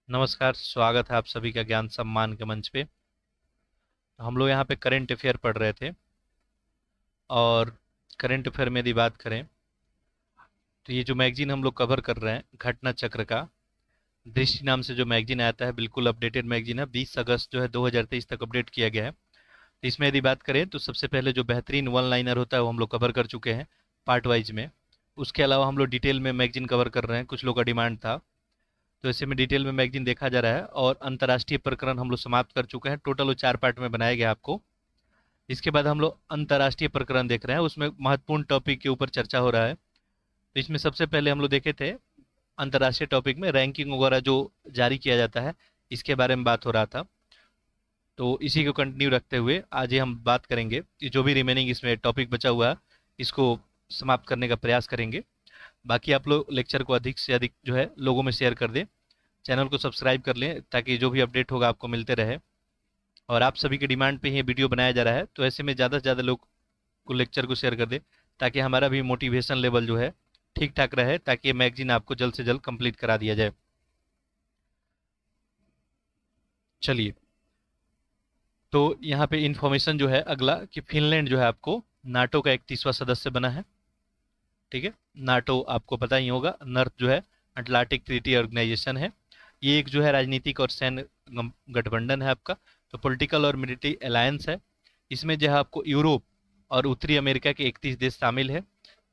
नमस्कार, स्वागत है आप सभी का ज्ञान सम्मान के मंच पे। हम लोग यहाँ पे करंट अफेयर पढ़ रहे थे और करंट अफेयर में यदि बात करें तो ये जो मैगजीन हम लोग कवर कर रहे हैं घटना चक्र का दृष्टि नाम से जो मैगजीन आता है, बिल्कुल अपडेटेड मैगजीन है। 20 अगस्त जो है 2023 तक अपडेट किया गया है। तो इसमें यदि बात करें तो सबसे पहले जो बेहतरीन वन लाइनर होता है वो हम लोग कवर कर चुके हैं पार्ट वाइज में। उसके अलावा हम लोग डिटेल में मैगजीन कवर कर रहे हैं, कुछ लोग का डिमांड था तो ऐसे में डिटेल में मैगजीन देखा जा रहा है। और अंतर्राष्ट्रीय प्रकरण हम लोग समाप्त कर चुके हैं, टोटल वो 4 पार्ट में बनाया गया आपको। इसके बाद हम लोग अंतर्राष्ट्रीय प्रकरण देख रहे हैं, उसमें महत्वपूर्ण टॉपिक के ऊपर चर्चा हो रहा है। तो इसमें सबसे पहले हम लोग देखे थे अंतर्राष्ट्रीय टॉपिक में रैंकिंग वगैरह जो जारी किया जाता है, इसके बारे में बात हो रहा था। तो इसी को कंटिन्यू रखते हुए आज ये हम बात करेंगे कि जो भी रिमेनिंग इसमें टॉपिक बचा हुआ है इसको समाप्त करने का प्रयास करेंगे। बाकी आप लोग लेक्चर को अधिक से अधिक जो है लोगों में शेयर कर दें, चैनल को सब्सक्राइब कर लें ताकि जो भी अपडेट होगा आपको मिलते रहे। और आप सभी की डिमांड पे ही ये वीडियो बनाया जा रहा है, तो ऐसे में ज़्यादा से ज़्यादा लोग को लेक्चर को शेयर कर दे ताकि हमारा भी मोटिवेशन लेवल जो है ठीक ठाक रहे, ताकि ये मैगजीन आपको जल्द से जल्द कंप्लीट करा दिया जाए। चलिए, तो यहाँ पे इन्फॉर्मेशन जो है अगला कि फिनलैंड जो है आपको नाटो का 31वां सदस्य बना है। ठीक है, नाटो आपको पता ही होगा, नॉर्थ जो है अटलांटिक ट्रीटी ऑर्गेनाइजेशन है। ये एक जो है राजनीतिक और सैन्य गठबंधन है आपका, तो पॉलिटिकल और मिलिट्री अलायंस है। इसमें जो है आपको यूरोप और उत्तरी अमेरिका के 31 देश शामिल है।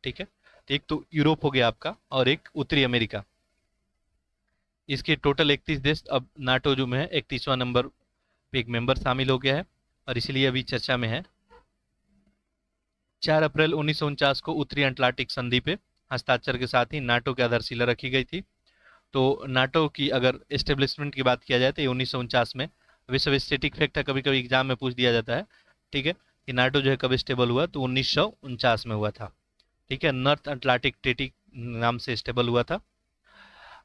ठीक है, तो एक तो यूरोप हो गया आपका और एक उत्तरी अमेरिका, इसके टोटल 31 देश। अब नाटो जो में है 31वां नंबर पे एक मेंबर शामिल हो गया है और इसलिए अभी चर्चा में है। 4 अप्रैल 1949 को उत्तरी अटलांटिक संधि पे हस्ताक्षर के साथ ही नाटो की आधारशिला रखी गई थी। तो नाटो की अगर एस्टेब्लिशमेंट की बात किया जाए तो ये 1949 में, विश्व स्टेटिक फैक्ट है, कभी कभी एग्जाम में पूछ दिया जाता है। ठीक है, कि नाटो जो है कब स्टेबल हुआ, तो 1949 में हुआ था। ठीक है, नॉर्थ अटलांटिक ट्रीटी नाम से स्टेबल हुआ था।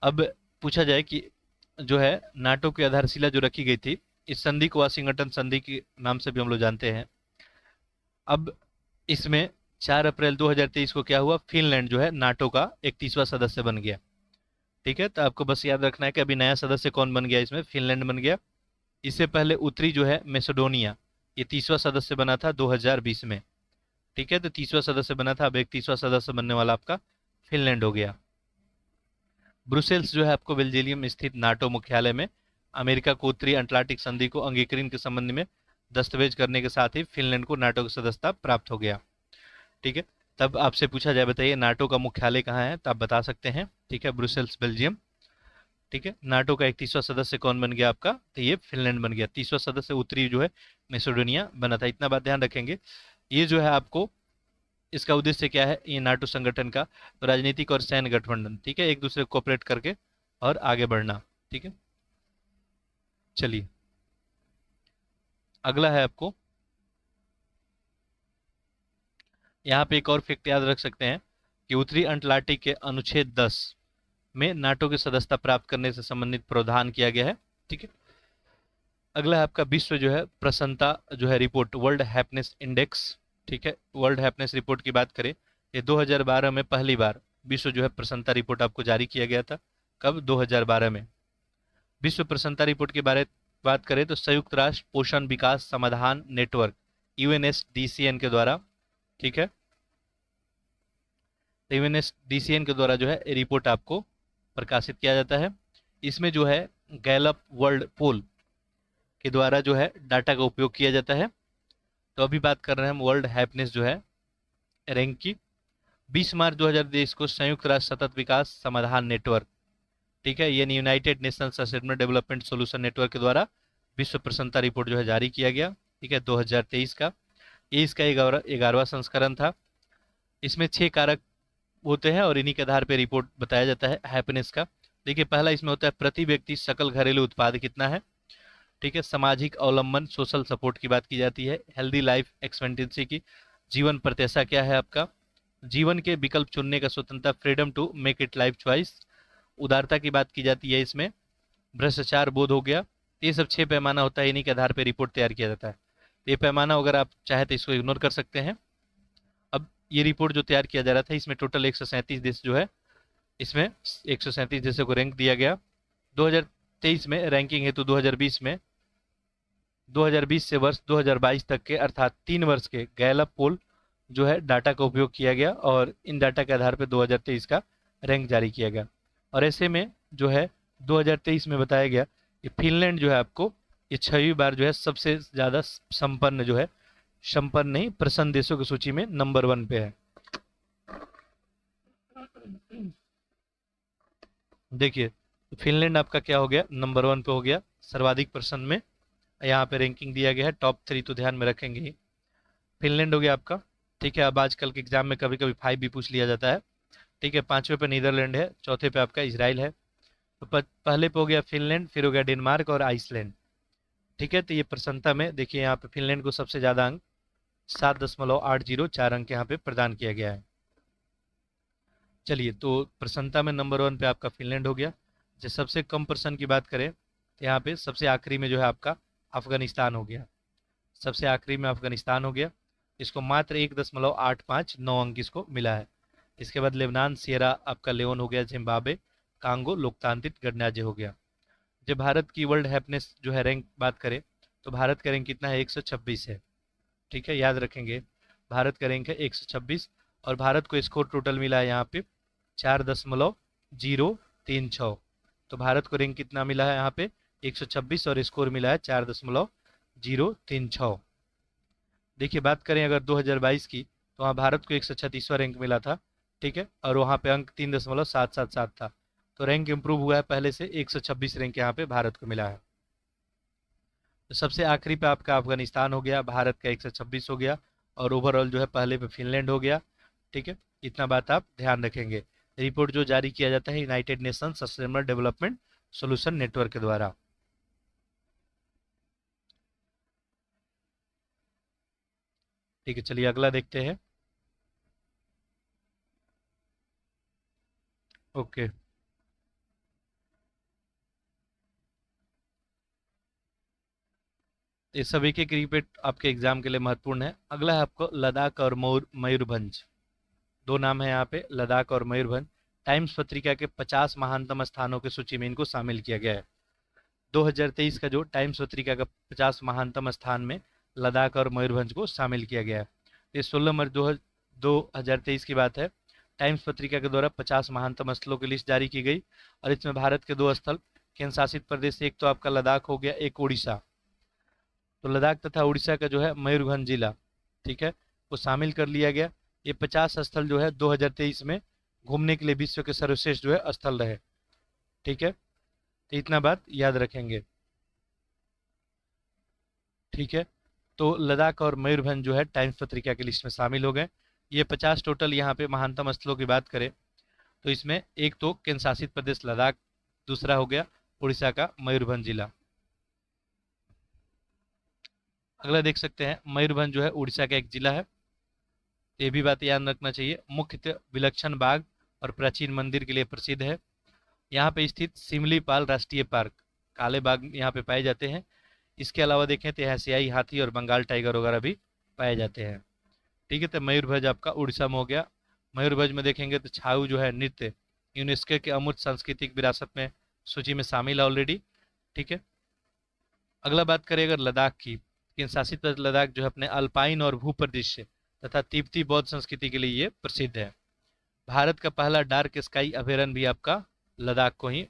अब पूछा जाए कि जो है नाटो की आधारशिला जो रखी गई थी, इस संधि को वाशिंगटन संधि के नाम से भी हम लोग जानते हैं। अब इसमें 4 अप्रैल 2023 को क्या हुआ, फिनलैंड जो है नाटो का 31वां सदस्य बन गया। ठीक है, तो आपको बस याद रखना है कि अभी नया सदस्य कौन बन गया, इसमें फिनलैंड बन गया। इससे पहले उत्तरी जो है मैसेडोनिया, ये 30वां सदस्य बना था 2020 में। ठीक है, तो 30वां सदस्य बना था, अब 31वां सदस्य बनने वाला आपका फिनलैंड हो गया। ब्रुसेल्स जो है आपको बेल्जियम स्थित नाटो मुख्यालय में अमेरिका को उत्तरी अटलांटिक संधि को अंगीकरण के संबंध में दस्तावेज करने के साथ ही फिनलैंड को नाटो की सदस्यता प्राप्त हो गया। ठीक है, तब आपसे पूछा जाए बताइए नाटो का मुख्यालय कहाँ है, तो आप बता सकते हैं। ठीक है, ब्रुसेल्स बेल्जियम। ठीक है, नाटो का 31वां सदस्य कौन बन गया आपका, तो ये फिनलैंड बन गया। 30वां सदस्य उत्तरी जो है मैसेडोनिया बना था। इतना बात ध्यान रखेंगे। ये जो है आपको, इसका उद्देश्य क्या है, ये नाटो संगठन का तो राजनीतिक और सैन्य गठबंधन, ठीक है, एक दूसरे को कोऑपरेट करके और आगे बढ़ना। ठीक है, चलिए अगला है आपको, यहाँ पे एक और फैक्ट याद रख सकते हैं कि उत्तरी अटलांटिक के अनुच्छेद 10 में नाटो की सदस्यता प्राप्त करने से संबंधित प्रावधान किया गया है। ठीक है, अगला है आपका विश्व जो है प्रसन्नता जो है रिपोर्ट, वर्ल्ड हैप्पीनेस इंडेक्स। ठीक है, वर्ल्ड हैप्पीनेस रिपोर्ट की बात करें, ये 2012 में पहली बार विश्व जो है प्रसन्नता रिपोर्ट आपको जारी किया गया था। कब, 2012 में। विश्व प्रसन्नता रिपोर्ट के बारे बात करें तो संयुक्त राष्ट्र पोषण विकास समाधान नेटवर्क, यूएनएसडीसीएन के द्वारा, ठीक है, यूएनएसडीसीएन के द्वारा जो है रिपोर्ट आपको प्रकाशित किया जाता है। इसमें जो है गैलप वर्ल्ड पोल के द्वारा जो है डाटा का उपयोग किया जाता है। तो अभी बात कर रहे हैं हम वर्ल्ड हैप्पीनेस जो है रैंक की। 20 मार्च 2023 को संयुक्त राष्ट्र सतत विकास समाधान नेटवर्क, ठीक है, यानी United Nations sustainable development solution network के द्वारा विश्व प्रसन्नता रिपोर्ट जो है जारी किया गया। ठीक है, 2023 का ये इसका 11वां संस्करण था। इसमें 6 कारक होते हैं और इन्हीं के आधार पर रिपोर्ट बताया जाता है हैप्पीनेस का। देखिए, पहला इसमें होता है प्रति व्यक्ति सकल घरेलू उत्पाद कितना है। ठीक है, सामाजिक अवलंबन सोशल सपोर्ट की बात की जाती है। हेल्दी लाइफ एक्सपेक्टेंसी की, जीवन प्रत्याशा क्या है आपका, जीवन के विकल्प चुनने का स्वतंत्रता, freedom to make it life choice. उदारता की बात की जाती है इसमें। भ्रष्टाचार बोध हो गया। ये सब 6 पैमाना होता है, इन्हीं के आधार पर रिपोर्ट तैयार किया जाता है। ये पैमाना अगर आप चाहे तो इसको इग्नोर कर सकते हैं। अब ये रिपोर्ट जो तैयार किया जा रहा था, इसमें टोटल 137 देश जो है, इसमें 137 देशों को रैंक दिया गया। 2023 में रैंकिंग हेतु 2020 में 2020 से वर्ष 2022 तक के अर्थात 3 वर्ष के गैलप पोल जो है डाटा का उपयोग किया गया और इन डाटा के आधार पर 2023 का रैंक जारी किया गया। और ऐसे में जो है 2023 में बताया गया कि फिनलैंड जो है आपको ये 6वीं बार जो है सबसे ज़्यादा संपन्न जो है, संपन्न नहीं, प्रसन्न देशों की सूची में नंबर 1 पे है। देखिए फिनलैंड आपका क्या हो गया, नंबर 1 पे हो गया सर्वाधिक प्रसन्न में। यहाँ पे रैंकिंग दिया गया है टॉप 3, तो ध्यान में रखेंगे ही। फिनलैंड हो गया आपका, ठीक है। अब आजकल के एग्जाम में कभी कभी 5 भी पूछ लिया जाता है, ठीक है। 5वें पे नीदरलैंड है, चौथे पे आपका इसराइल है। तो पहले पे हो गया फिनलैंड, फिर हो गया डेनमार्क और आइसलैंड, ठीक है। तो ये प्रसन्नता में देखिए यहाँ पे फिनलैंड को सबसे ज़्यादा अंक 7.804 अंक यहाँ पे प्रदान किया गया है। चलिए, तो प्रसन्नता में नंबर 1 पे आपका फिनलैंड हो गया। जो सबसे कम प्रसन्न की बात करें तो यहाँ पे सबसे आखिरी में जो है आपका अफगानिस्तान हो गया, सबसे आखिरी में अफगानिस्तान हो गया। इसको मात्र 1.859 अंक इसको मिला है। इसके बाद लेबनान, सियरा आपका लेओन हो गया, जिम्बाब्वे, कांगो, लोकतांत्रिक गणराज्य हो गया। जब भारत की वर्ल्ड हैप्पीनेस जो है रैंक बात करें तो भारत का रैंक कितना है, 126 है, ठीक है। याद रखेंगे भारत का रैंक है 126 और भारत को स्कोर टोटल मिला है यहाँ पे 4.036। तो भारत को रैंक कितना मिला है यहाँ पे 126 और स्कोर मिला है 4.036। देखिए बात करें अगर 2022 की तो वहाँ भारत को 136वां रैंक मिला था, ठीक है, और वहाँ पे अंक 3.777 था। तो रैंक इंप्रूव हुआ है पहले से, 126 रैंक यहाँ पे भारत को मिला है। तो सबसे आखिरी पे आपका अफगानिस्तान हो गया, भारत का 126 हो गया और ओवरऑल जो है पहले पे फिनलैंड हो गया, ठीक है। इतना बात आप ध्यान रखेंगे। रिपोर्ट जो जारी किया जाता है United nation sustainable development solution network के द्वारा। ठीक है, चलिए अगला देखते हैं। ओके, ये सभी के रिपीट आपके एग्जाम के लिए महत्वपूर्ण है। अगला है आपको लद्दाख और मयूरभंज, दो नाम है यहाँ पे, लद्दाख और मयूरभंज। टाइम्स पत्रिका के 50 महानतम स्थानों की सूची में इनको शामिल किया गया है। 2023 का जो टाइम्स पत्रिका का 50 महानतम स्थान में लद्दाख और मयूरभंज को शामिल किया गया है। ये 16 मार्च 2023 की बात है। टाइम्स पत्रिका के द्वारा 50 महानतम स्थलों की लिस्ट जारी की गई और इसमें भारत के 2 स्थल केंद्र शासित प्रदेश, एक तो आपका लद्दाख हो गया, एक उड़ीसा। तो लद्दाख तथा उड़ीसा का जो है मयूरभंज जिला, ठीक है, वो शामिल कर लिया गया। ये 50 स्थल जो है 2023 में घूमने के लिए विश्व के सर्वश्रेष्ठ जो है स्थल रहे, ठीक है। तो इतना बात याद रखेंगे, ठीक है। तो लद्दाख और मयूरभंज जो है टाइम्स पत्रिका की लिस्ट में शामिल हो गए। ये 50 टोटल यहाँ पे महानतम स्थलों की बात करें तो इसमें एक तो केंद्र शासित प्रदेश लद्दाख, दूसरा हो गया उड़ीसा का मयूरभंज जिला। अगला देख सकते हैं, मयूरभंज जो है उड़ीसा का एक जिला है। ये भी बात याद रखना चाहिए। मुख्यतः विलक्षण बाग और प्राचीन मंदिर के लिए प्रसिद्ध है। यहाँ पे स्थित सिमलीपाल राष्ट्रीय पार्क, काले बाग यहाँ पे पाए जाते हैं। इसके अलावा देखें तो यहाँ सियाही हाथी और बंगाल टाइगर वगैरह भी पाए जाते हैं, ठीक है। तो मयूरभंज आपका उड़ीसा में हो गया। मयूरभंज में देखेंगे तो छाऊ जो है नृत्य यूनेस्को के अमूर्त सांस्कृतिक विरासत में सूची में शामिल है ऑलरेडी, ठीक है। अगला बात करें अगर लद्दाख की, केंद्र शासित प्रदेश लद्दाख जो है अपने अल्पाइन और भूप्रदेश तथा तिब्बती बौद्ध संस्कृति के लिए ये प्रसिद्ध है। भारत का पहला डार्क स्काई अभयारण्य भी आपका लद्दाख को ही,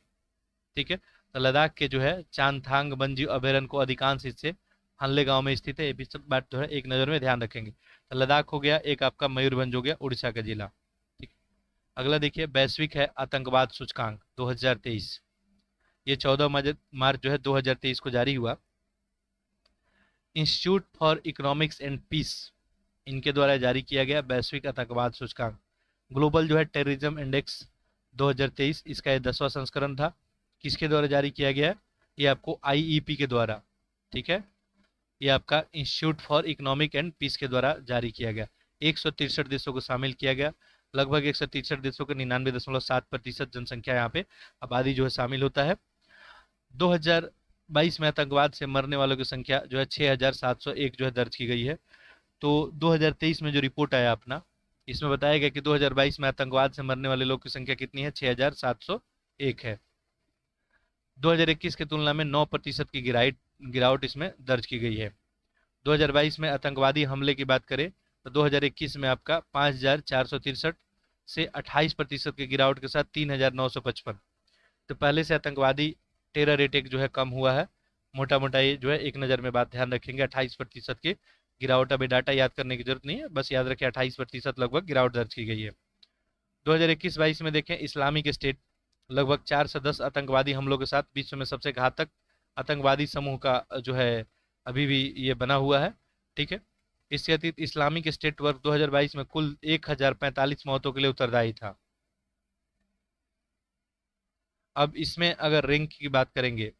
ठीक है। तो लद्दाख के जो है चांगथांग वन्यजीव अभयारण्य को अधिकांश हिस्से हल्ले गांव में स्थित है। ये भी सब बात जो है एक नज़र में ध्यान रखेंगे। तो लद्दाख हो गया, एक आपका मयूरभंज हो गया उड़ीसा का जिला, ठीक। अगला देखिए, वैश्विक है आतंकवाद सूचकांक 2023। ये 14 मार्च जो है 2023 को जारी हुआ। Institute for economics and peace इनके द्वारा जारी किया गया वैश्विक आतंकवाद सूचकांक। ग्लोबल जो है टेररिज्म इंडेक्स 2023, इसका ये 10वां संस्करण था। किसके द्वारा जारी किया गया है, ये आपको आईईपी के द्वारा, ठीक है। ये आपका institute for economic and peace के द्वारा जारी किया गया। 163 देशों को शामिल किया गया। लगभग 163 देशों के 99.7% जनसंख्या यहाँ पे आबादी जो है शामिल होता है। 2022 में आतंकवाद से मरने वालों की संख्या जो है 6701 जो है दर्ज की गई है। तो 2023 में जो रिपोर्ट आया अपना, इसमें बताया गया कि 2022 में आतंकवाद से मरने वाले लोग की संख्या कितनी है, 6701 है। 2021 की तुलना में 9% की गिरावट इसमें दर्ज की गई है। 2022 में आतंकवादी हमले की बात करें तो 2021 में आपका 5,463 से 28% की गिरावट के साथ 3,955। तो पहले से आतंकवादी टेरर अटैक जो है कम हुआ है। मोटा मोटा ये जो है एक नज़र में बात ध्यान रखेंगे, 28% की गिरावट। अभी डाटा याद करने की जरूरत नहीं है, बस याद रखें 28% लगभग गिरावट दर्ज की गई है। 2021-22 में देखें, इस्लामिक स्टेट लगभग 4 से 10 आतंकवादी हमलों के साथ विश्व में सबसे घातक आतंकवादी समूह का जो है अभी भी ये बना हुआ है। ठीक है, इससे अतिरिक्त इस्लामिक स्टेट वर्ष 2022 में कुल 1,045 मौतों के लिए उत्तरदायी था। अब इसमें अगर रैंक की बात करेंगे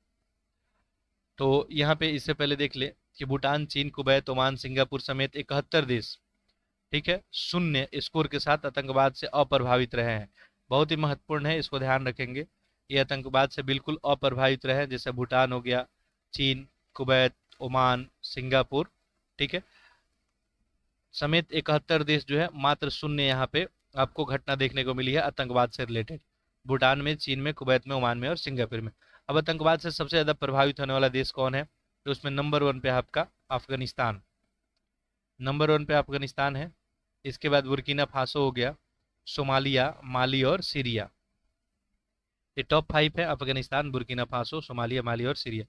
तो यहाँ पे इससे पहले देख ले कि भूटान, चीन, कुवैत, ओमान, सिंगापुर समेत 71 देश, ठीक है, शून्य स्कोर के साथ आतंकवाद से अप्रभावित रहे हैं। बहुत ही महत्वपूर्ण है, इसको ध्यान रखेंगे। ये आतंकवाद से बिल्कुल अप्रभावित रहे हैं, जैसे भूटान हो गया, चीन, कुवैत, ओमान, सिंगापुर, ठीक है, समेत 71 देश जो है मात्र शून्य यहाँ पे आपको घटना देखने को मिली है आतंकवाद से रिलेटेड। भूटान में, चीन में, कुवैत में, ओमान में और सिंगापुर में। अब आतंकवाद से सबसे ज्यादा प्रभावित होने वाला देश कौन है, तो उसमें नंबर 1 पे है आपका अफगानिस्तान। नंबर 1 पे अफगानिस्तान है। इसके बाद बुर्किना फासो हो गया, सोमालिया, माली और सीरिया। ये टॉप 5 है, अफगानिस्तान, बुर्किना फासो, सोमालिया, माली और सीरिया।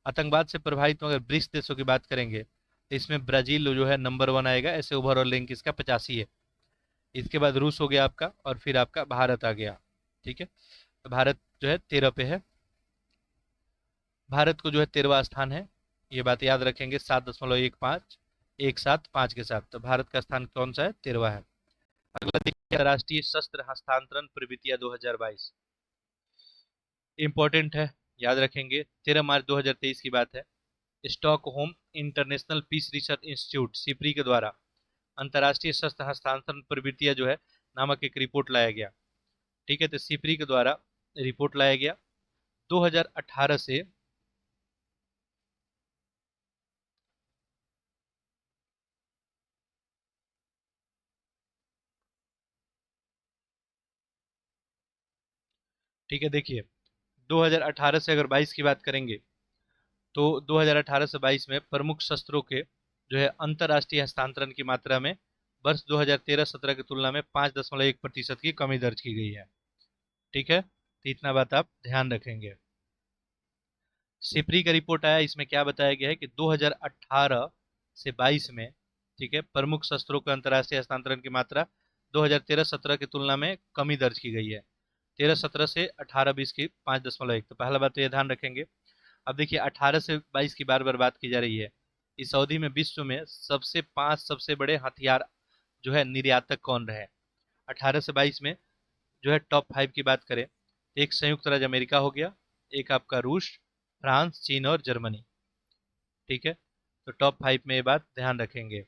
आतंकवाद से प्रभावित अगर ब्रिक्स देशों की बात करेंगे तो इसमें ब्राजील जो है नंबर 1 आएगा, ऐसे ओवरऑल रैंक इसका 85 है। इसके बाद रूस हो गया आपका, और फिर आपका भारत आ गया। ठीक है, तो भारत जो है 13 पे है। भारत को जो है 13वां स्थान है, ये बात याद रखेंगे, 7.15 175 के साथ। तो भारत का स्थान कौन सा है, 13वां है। अगला देखिए, राष्ट्रीय शस्त्र हस्तांतरण प्रवृत्तियां 2022, इंपॉर्टेंट है, याद रखेंगे। 13 मार्च 2023 की बात है। Stockholm International Peace Research Institute SIPRI के द्वारा अंतर्राष्ट्रीय शस्त्र हस्तांतरण प्रवृत्तियां जो है नामक एक रिपोर्ट लाया गया। ठीक है, तो सिप्री के द्वारा रिपोर्ट लाया गया 2018 से। ठीक है, देखिए 2018 से अगर 22 की बात करेंगे तो 2018 से 22 में प्रमुख शस्त्रों के जो है अंतर्राष्ट्रीय हस्तांतरण की मात्रा में वर्ष 2013-17 की तुलना में 5.1% की कमी दर्ज की गई है। ठीक है, तो इतना बात आप ध्यान रखेंगे। सिप्री का रिपोर्ट आया, इसमें क्या बताया गया है कि 2018 से 22 में, ठीक है, प्रमुख शस्त्रों के अंतर्राष्ट्रीय हस्तांतरण की मात्रा 2013-17 की तुलना में कमी दर्ज की गई है। 13-17 से 18-20 की 5.1। तो पहला बात तो ये ध्यान रखेंगे। अब देखिए 18 से 22 की बार बार बात की जा रही है। इस अवधि में विश्व में सबसे बड़े हथियार जो है निर्यातक कौन रहे। 18 से 22 में जो है टॉप 5 की बात करें, एक संयुक्त राज्य अमेरिका हो गया, एक आपका रूस, फ्रांस, चीन और जर्मनी। ठीक है, तो टॉप 5 में ये बात ध्यान रखेंगे।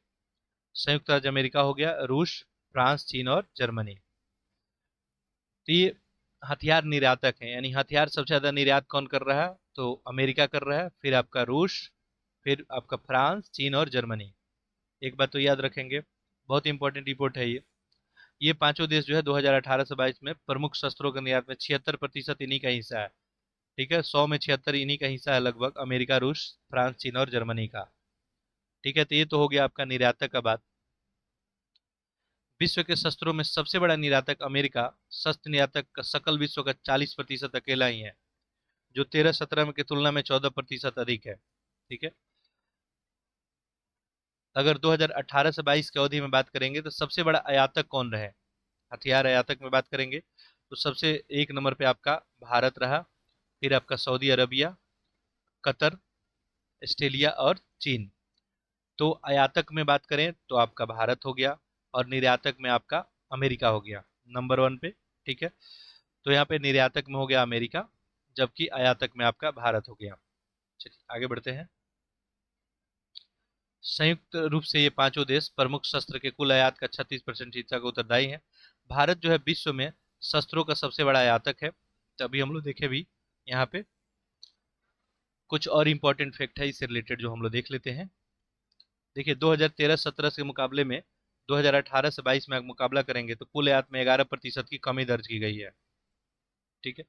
संयुक्त राज्य अमेरिका हो गया, रूस, फ्रांस, चीन और जर्मनी। तो ये हथियार निर्यातक हैं, यानी हथियार सबसे ज्यादा निर्यात कौन कर रहा है, तो अमेरिका कर रहा है, फिर आपका रूस, फिर आपका फ्रांस, चीन और जर्मनी। एक बात तो याद रखेंगे, बहुत इंपॉर्टेंट रिपोर्ट है ये पांचों देश जो है 2018 से 22 में प्रमुख शस्त्रों के निर्यात में 76% इन्हीं का हिस्सा है। ठीक है, 100 में 76 इन्हीं का हिस्सा है लगभग, अमेरिका, रूस, फ्रांस, चीन और जर्मनी का। ठीक है, तो ये तो हो गया आपका निर्यातक का बात। विश्व के शस्त्रों में सबसे बड़ा निर्यातक अमेरिका, शस्त्र निर्यातक का सकल विश्व का 40% अकेला ही है, जो 13-17 की तुलना में 14% अधिक है। ठीक है, अगर 2018 से 22 की अवधि में बात करेंगे तो सबसे बड़ा आयातक कौन रहे, हथियार आयातक में बात करेंगे तो सबसे एक नंबर पे आपका भारत रहा, फिर आपका सऊदी अरबिया, कतर, ऑस्ट्रेलिया और चीन। तो आयातक में बात करें तो आपका भारत हो गया, और निर्यातक में आपका अमेरिका हो गया नंबर 1 पे। ठीक है, तो यहाँ पे निर्यातक में हो गया अमेरिका, जबकि आयातक में आपका भारत हो गया। चलिए आगे बढ़ते हैं। संयुक्त रूप से ये पांचों देश प्रमुख शस्त्र के कुल आयात का 36% हिस्सा का उत्तरदायी है। भारत जो है विश्व में शस्त्रों का सबसे बड़ा आयातक है। तभी हम लोग देखे भी यहाँ पे कुछ और इम्पोर्टेंट फैक्ट है इससे रिलेटेड जो हम लोग देख लेते हैं। देखिए 2013-17 के मुकाबले में 2018 से 22 में मुकाबला करेंगे तो कुल आयात में 11% की कमी दर्ज की गई है। ठीक है,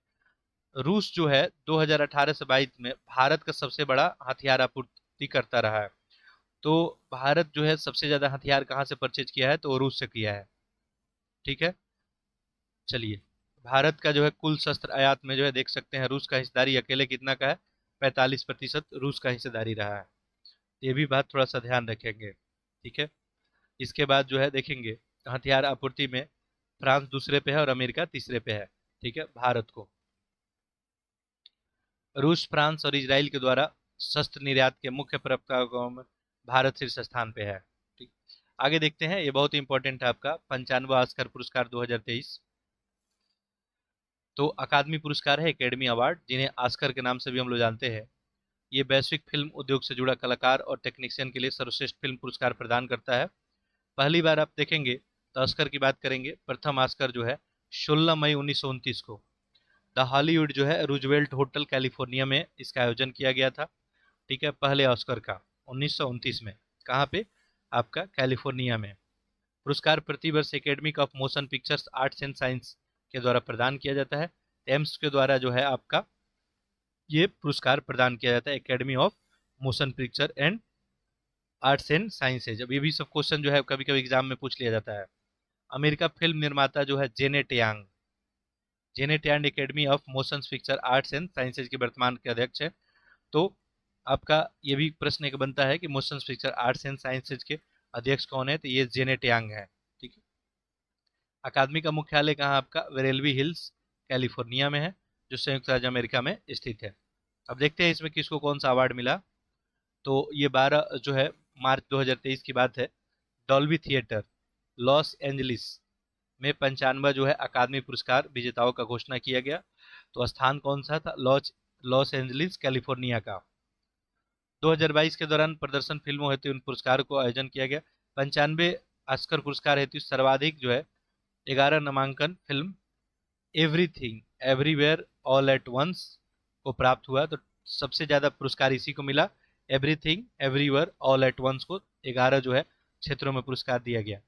रूस जो है 2018 से 22 में भारत का सबसे बड़ा हथियार आपूर्ति करता रहा है। तो भारत जो है सबसे ज्यादा हथियार कहाँ से परचेज किया है, तो रूस से किया है। ठीक है, चलिए, भारत का जो है कुल शस्त्र आयात में जो है देख सकते हैं रूस का हिस्सेदारी अकेले कितना का है, 45% रूस का हिस्सेदारी रहा है। ये भी बात थोड़ा सा ध्यान रखेंगे। ठीक है, इसके बाद जो है देखेंगे हथियार आपूर्ति में फ्रांस दूसरे पे है और अमेरिका तीसरे पे है। ठीक है, भारत को रूस, फ्रांस और इजराइल के द्वारा शस्त्र निर्यात के मुख्य प्रयोगकर्ताओं में भारत शीर्ष स्थान पे है। ठीक, आगे देखते हैं, ये बहुत इंपॉर्टेंट है आपका 95वां ऑस्कर पुरस्कार 2023। तो अकादमी पुरस्कार है एकेडमी अवार्ड, जिन्हें ऑस्कर के नाम से भी हम लोग जानते हैं। ये वैश्विक फिल्म उद्योग से जुड़ा कलाकार और टेक्नीशियन के लिए सर्वश्रेष्ठ फिल्म पुरस्कार प्रदान करता है। पहली बार आप देखेंगे तो ऑस्कर की बात करेंगे, प्रथम ऑस्कर जो है 16 मई 1929 को द हॉलीवुड जो है रूजवेल्ट होटल कैलिफोर्निया में इसका आयोजन किया गया था। ठीक है, पहले ऑस्कर का 1929 में, कहाँ पे, आपका कैलिफोर्निया में। पुरस्कार प्रतिवर्ष academy of motion pictures arts and science के द्वारा प्रदान किया जाता है। एम्स के द्वारा जो है आपका ये पुरस्कार प्रदान किया जाता है, academy of motion picture and arts and sciences. अब ये भी सब क्वेश्चन जो है कभी कभी एग्जाम में पूछ लिया जाता है। अमेरिका फिल्म निर्माता जो है Janet Yang, Janet Yang academy of motion picture arts and sciences के वर्तमान के अध्यक्ष है। तो आपका ये भी प्रश्न एक बनता है कि motion picture arts and sciences के अध्यक्ष कौन है, तो ये जेनेट यांग है। ठीक है, अकादमी का मुख्यालय कहाँ आपका वेरेल्वी हिल्स कैलिफोर्निया में है, जो संयुक्त राज्य अमेरिका में स्थित है। अब देखते हैं इसमें किसको कौन सा अवार्ड मिला। तो ये 12 जो है मार्च 2023 की बात है, डॉल्बी थिएटर लॉस एंजलिस में 95 जो है अकादमी पुरस्कार विजेताओं का घोषणा किया गया। तो स्थान कौन सा था, लॉस एंजलिस कैलिफोर्निया का। 2022 के दौरान प्रदर्शन फिल्मों हेतु इन पुरस्कार को आयोजन किया गया। 95 ऑस्कर पुरस्कार हेतु सर्वाधिक जो है 11 नामांकन film Everything Everywhere All at Once को प्राप्त हुआ। तो सबसे ज्यादा पुरस्कार इसी को मिला, Everything Everywhere All at Once को 11 जो है क्षेत्रों में पुरस्कार दिया गया।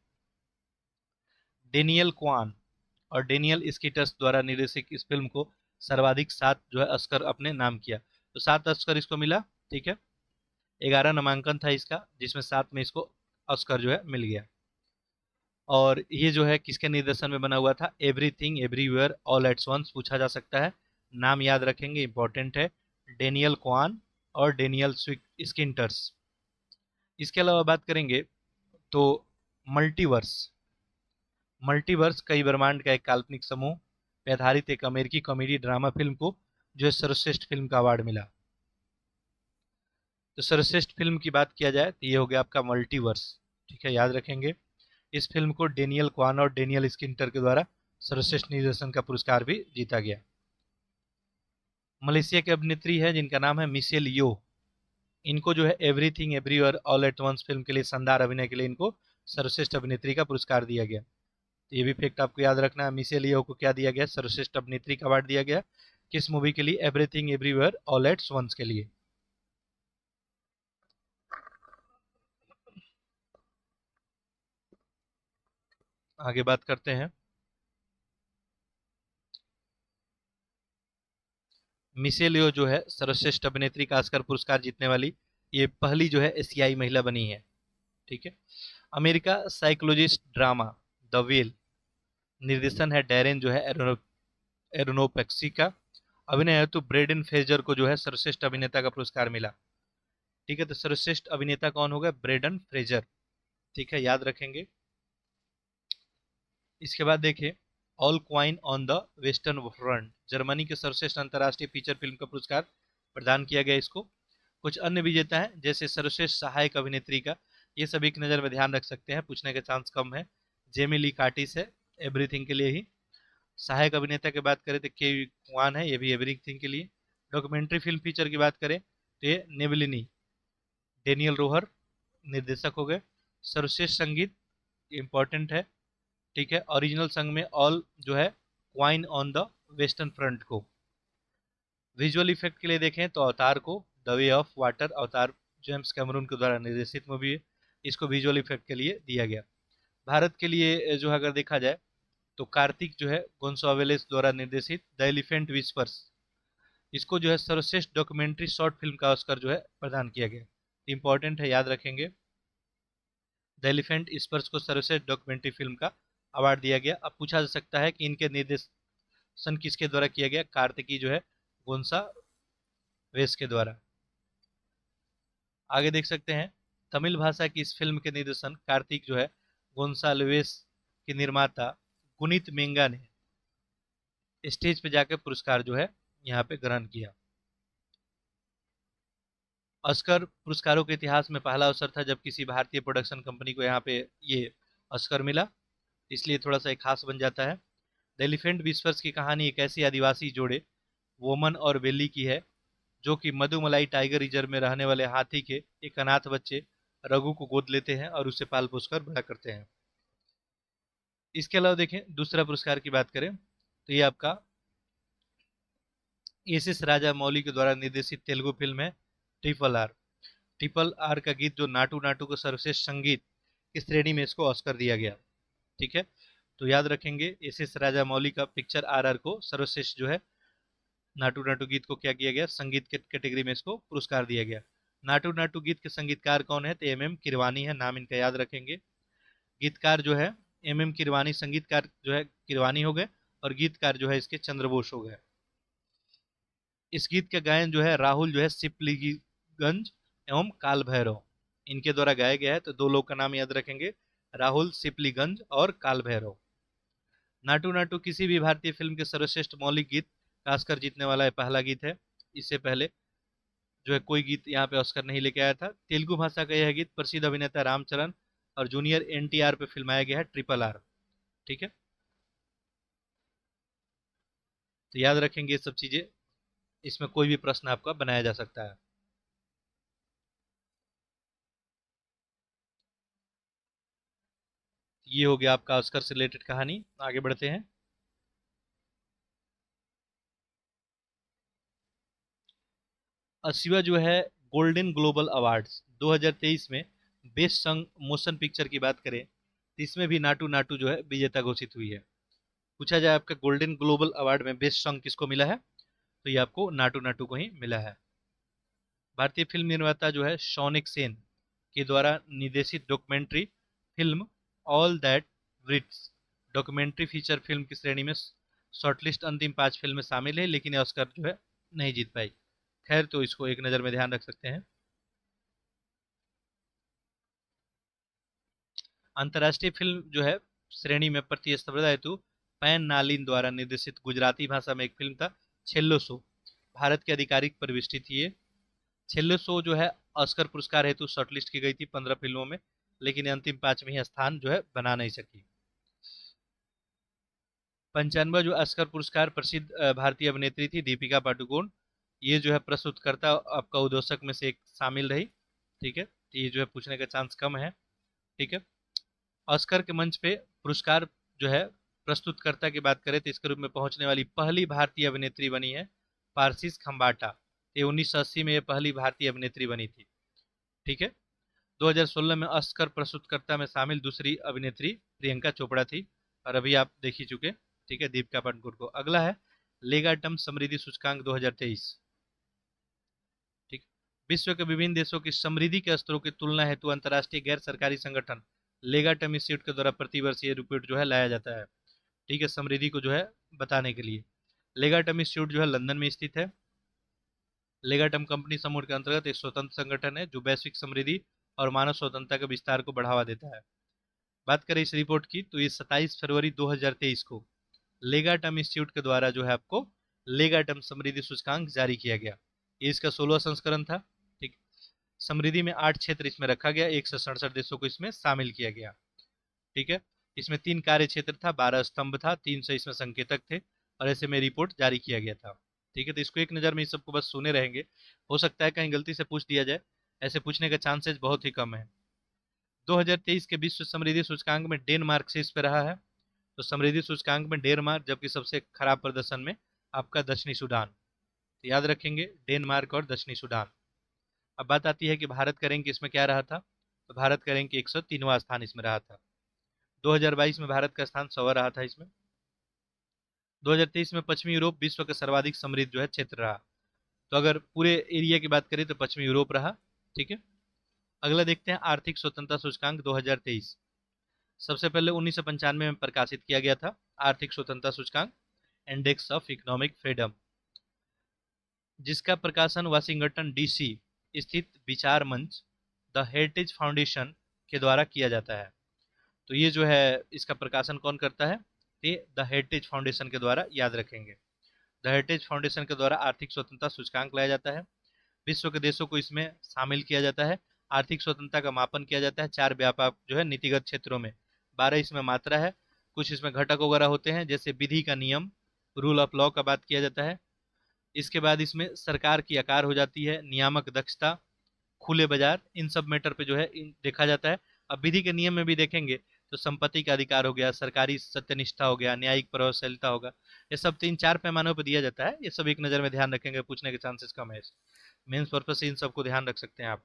डेनियल क्वान और डेनियल स्कीटर्स द्वारा निर्देशित इस फिल्म को सर्वाधिक 7 जो है ऑस्कर अपने नाम किया। तो 7 ऑस्कर इसको मिला। ठीक है, 11 नामांकन था इसका, जिसमें 7 में इसको ऑस्कर जो है मिल गया। और ये जो है किसके निर्देशन में बना हुआ था, Everything Everywhere All at Once पूछा जा सकता है, नाम याद रखेंगे, इंपॉर्टेंट है, डेनियल क्वान और डेनियल स्किंटर्स। इसके अलावा बात करेंगे तो मल्टीवर्स, मल्टीवर्स कई ब्रह्मांड का एक काल्पनिक समूह पे आधारित एक अमेरिकी कॉमेडी ड्रामा फिल्म को जो है सर्वश्रेष्ठ फिल्म का अवार्ड मिला। तो सर्वश्रेष्ठ फिल्म की बात किया जाए तो ये हो गया आपका मल्टीवर्स। ठीक है, याद रखेंगे। इस फिल्म को डेनियल क्वान और डेनियल स्किंटर के द्वारा सर्वश्रेष्ठ निर्देशन का पुरस्कार भी जीता गया। मलेशिया की अभिनेत्री है जिनका नाम है मिशेल यो, इनको जो है Everything Everywhere All at Once film के लिए शानदार अभिनय के लिए इनको सर्वश्रेष्ठ अभिनेत्री का पुरस्कार दिया गया। तो ये भी फैक्ट आपको याद रखना है, मिशेल यो को क्या दिया गया, सर्वश्रेष्ठ अभिनेत्री का अवार्ड दिया गया। किस मूवी के लिए, Everything Everywhere All at Once के लिए। आगे बात करते हैं, मिशेल यो जो है सर्वश्रेष्ठ अभिनेत्री का ऑस्कर पुरस्कार जीतने वाली ये पहली जो है एशियाई महिला बनी है। ठीक है, America psychologist drama the well, निर्देशन है डैरेन जो है एरोनोपेक्सी का। अभिनय हेतु ब्रेडन फ्रेजर को जो है सर्वश्रेष्ठ अभिनेता का पुरस्कार मिला। ठीक है, तो सर्वश्रेष्ठ अभिनेता कौन होगा, ब्रेडन फ्रेजर। ठीक है, याद रखेंगे। इसके बाद देखिए, all coin on the western front, Germany के सर्वश्रेष्ठ अंतर्राष्ट्रीय फीचर फिल्म का पुरस्कार प्रदान किया गया इसको। कुछ अन्य विजेता हैं जैसे सर्वश्रेष्ठ सहायक अभिनेत्री का, ये सभी की नज़र में ध्यान रख सकते हैं, पूछने के चांस कम है। जेमी ली कार्टिस है एवरीथिंग के लिए ही। सहायक अभिनेता की बात करें तो के क्वान है, ये भी एवरीथिंग के लिए। डॉक्यूमेंट्री फिल्म फीचर की बात करें तो ये नेबलिनी डेनियल रोहर निर्देशक हो गए। सर्वश्रेष्ठ संगीत इंपॉर्टेंट है। ठीक है, ओरिजिनल संग में ऑल जो है coin on the western front को। विजुअल इफेक्ट के लिए देखें तो अवतार को, द वे ऑफ वाटर, अवतार जेम्स कैमरून के द्वारा निर्देशित मूवी है, इसको विजुअल इफेक्ट के लिए दिया गया। भारत के लिए जो है अगर देखा जाए तो कार्तिक जो है गोंसावेलेस द्वारा निर्देशित द एलिफेंट विस्पर्स, इसको जो है सर्वश्रेष्ठ डॉक्यूमेंट्री शॉर्ट फिल्म का ऑस्कर जो है प्रदान किया गया। इंपॉर्टेंट है, याद रखेंगे। द एलिफेंट स्पर्स को सर्वश्रेष्ठ डॉक्यूमेंट्री फिल्म का अवार्ड दिया गया। अब पूछा जा सकता है कि इनके निर्देशन किसके द्वारा किया गया? कार्तिकी जो है गोंसा वेस के द्वारा। आगे देख सकते हैं, तमिल भाषा की इस फिल्म के निर्देशन कार्तिक जो है गोंसाल्वेस के निर्माता गुनीत मेंगा ने स्टेज पे जाकर पुरस्कार जो है यहाँ पे ग्रहण किया। ऑस्कर पुरस्कारों के इतिहास में पहला अवसर था जब किसी भारतीय प्रोडक्शन कंपनी को यहाँ पे ये ऑस्कर मिला, इसलिए थोड़ा सा एक खास बन जाता है। द एलिफेंट विस्पर्स की कहानी एक ऐसी आदिवासी जोड़े वोमन और वेली की है जो कि मधुमलाई टाइगर रिजर्व में रहने वाले हाथी के एक अनाथ बच्चे रघु को गोद लेते हैं और उसे पाल पोस कर बड़ा करते हैं। इसके अलावा देखें, दूसरा पुरस्कार की बात करें तो ये आपका एस राजा मौली के द्वारा निर्देशित तेलुगु फिल्म है ट्रिपल आर। ट्रिपल आर का गीत जो नाटू नाटू को सर्वश्रेष्ठ संगीत की श्रेणी में इसको ऑस्कर दिया गया। ठीक है, तो याद रखेंगे एस राजा मौली का पिक्चर आर को सर्वश्रेष्ठ जो है नाटू नाटू गीत को क्या किया गया? संगीत के कैटेगरी में इसको पुरस्कार दिया गया। नाटू नाटू गीत के संगीतकार कौन है? तो एम किरवानी है, नाम इनका याद रखेंगे। गीतकार जो है एम किरवानी, संगीतकार जो है किरवानी हो गए और गीतकार जो है इसके चंद्रबोस हो गए। इस गीत का गायन जो है राहुल जो है सिपलीगंज एवं काल भैरव इनके द्वारा गाया गया है। तो दो लोग का नाम याद रखेंगे, राहुल सिपलीगंज और काल भैरव। नाटू नाटू किसी भी भारतीय फिल्म के सर्वश्रेष्ठ मौलिक गीत का ऑस्कर जीतने वाला है पहला गीत है। इससे पहले जो है कोई गीत यहाँ पे ऑस्कर नहीं लेके आया था। तेलुगु भाषा का यह गीत प्रसिद्ध अभिनेता रामचरण और जूनियर एनटीआर पे फिल्माया गया है ट्रिपल आर। ठीक है, तो याद रखेंगे ये सब चीजें, इसमें कोई भी प्रश्न आपका बनाया जा सकता है। ये हो गया आपका ऑस्कर से रिलेटेड कहानी। आगे बढ़ते हैं। अस्सीवा जो है गोल्डन ग्लोबल अवार्ड्स 2023 में बेस्ट सॉन्ग मोशन पिक्चर की बात करें तो इसमें भी नाटू नाटू जो है विजेता घोषित हुई है। पूछा जाए आपका गोल्डन ग्लोबल अवार्ड में बेस्ट सॉन्ग किसको मिला है? तो ये आपको नाटू नाटू को ही मिला है। भारतीय फिल्म निर्माता जो है शौनिक सेन के द्वारा निर्देशित documentary film all that Brits documentary feature film की श्रेणी में शॉर्टलिस्ट अंतिम 5 फिल्म में शामिल है, लेकिन ये ऑस्कर जो है नहीं जीत पाई। खैर, तो इसको एक नज़र में ध्यान रख सकते हैं। अंतर्राष्ट्रीय फिल्म जो है श्रेणी में प्रतिस्पर्धा हेतु पैन नालिन द्वारा निर्देशित गुजराती भाषा में एक फिल्म था छेल्लो सो, भारत की आधिकारिक प्रविष्टि थी ये। छेल्लो सो जो है ऑस्कर पुरस्कार हेतु शॉर्टलिस्ट की गई थी 15 फिल्मों में, लेकिन अंतिम 5 में ही स्थान जो है बना नहीं सकी। 95 जो ऑस्कर पुरस्कार प्रसिद्ध भारतीय अभिनेत्री थी दीपिका पादुकोण, ये जो है प्रस्तुतकर्ता आपका उद्घोषक में से एक शामिल रही। ठीक है, तो ये जो है पूछने का चांस कम है। ठीक है, ऑस्कर के मंच पे पुरस्कार जो है प्रस्तुतकर्ता की बात करें तो इसके रूप में पहुंचने वाली पहली भारतीय अभिनेत्री बनी है पारसिस खम्बाटा। ये 1980 में ये पहली भारतीय अभिनेत्री बनी थी। ठीक है, 2016 में ऑस्कर प्रस्तुतकर्ता में शामिल दूसरी अभिनेत्री प्रियंका चोपड़ा थी और अभी आप देख ही चुके। ठीक है, दीपिका पादुकोण को। अगला है लेगाटम समृद्धि सूचकांक 2023। ठीक, विश्व के विभिन्न देशों की समृद्धि के स्तरों की तुलना हेतु अंतर्राष्ट्रीय गैर सरकारी संगठन लेगाटम इंस्टीट्यूट के द्वारा प्रतिवर्ष ये रिपोर्ट जो है लाया जाता है। ठीक है, समृद्धि को जो है बताने के लिए। लेगाटम इंस्टीट्यूट जो है लंदन में स्थित है। लेगाटम कंपनी समूह के अंतर्गत एक स्वतंत्र संगठन है जो वैश्विक समृद्धि और मानव स्वतंत्रता के विस्तार को बढ़ावा देता है। बात करें इस रिपोर्ट की तो ये 27 फरवरी 2023 को लेगाटम इंस्टीट्यूट के द्वारा जो है आपको लेगाटम समृद्धि सूचकांक जारी किया गया। ये इसका 16वां संस्करण था। ठीक, समृद्धि में 8 क्षेत्र इसमें रखा गया, 167 देशों को इसमें शामिल किया गया। ठीक है, इसमें 3 कार्य क्षेत्र था, 12 स्तंभ था, 300 इसमें संकेतक थे और ऐसे में रिपोर्ट जारी किया गया था। ठीक है, तो इसको एक नज़र में इस सबको बस सुने रहेंगे। हो सकता है कहीं गलती से पूछ दिया जाए, ऐसे पूछने का चांसेस बहुत ही कम है। 2023 के विश्व समृद्धि सूचकांक में डेनमार्क शीर्ष पे रहा है। तो समृद्धि सूचकांक में डेनमार्क, जबकि सबसे खराब प्रदर्शन में आपका दक्षिणी सूडान। तो याद रखेंगे डेनमार्क और दक्षिणी सूडान। अब बात आती है कि भारत का रैंक इसमें क्या रहा था? तो भारत का रैंक 103वां स्थान इसमें रहा था। 2022 में भारत का स्थान 100वां रहा था इसमें। 2023 में पश्चिमी यूरोप विश्व का सर्वाधिक समृद्ध जो है क्षेत्र रहा। तो अगर पूरे एरिया की बात करें तो पश्चिमी यूरोप रहा। ठीक है, अगला देखते हैं आर्थिक स्वतंत्रता सूचकांक 2023। सबसे पहले 1995 में प्रकाशित किया गया था आर्थिक स्वतंत्रता सूचकांक, इंडेक्स ऑफ इकोनॉमिक फ्रीडम, जिसका प्रकाशन वाशिंगटन डीसी स्थित विचार मंच द हेरिटेज फाउंडेशन के द्वारा किया जाता है। तो ये जो है इसका प्रकाशन कौन करता है, ये द हेरिटेज फाउंडेशन के द्वारा, याद रखेंगे। द हेरिटेज फाउंडेशन के द्वारा आर्थिक स्वतंत्रता सूचकांक लाया जाता है। विश्व के देशों को इसमें शामिल किया जाता है। आर्थिक स्वतंत्रता का मापन किया जाता है 4 व्यापक जो है नीतिगत क्षेत्रों में। 12 इसमें मात्रा है, कुछ इसमें घटक वगैरह होते हैं, जैसे विधि का नियम, रूल ऑफ लॉ का बात किया जाता है। इसके बाद इसमें सरकार की आकार हो जाती है, नियामक दक्षता, खुले बाजार, इन सब मैटर पे जो है देखा जाता है। अब विधि के नियम में भी देखेंगे तो संपत्ति का अधिकार हो गया, सरकारी सत्यनिष्ठा हो गया, न्यायिक प्रभावशीलता होगा, ये सब 3-4 पैमानों पर दिया जाता है। ये सब एक नज़र में ध्यान रखेंगे, पूछने के चांसेस कम है। मेंस पर्पज से इन सबको ध्यान रख सकते हैं आप।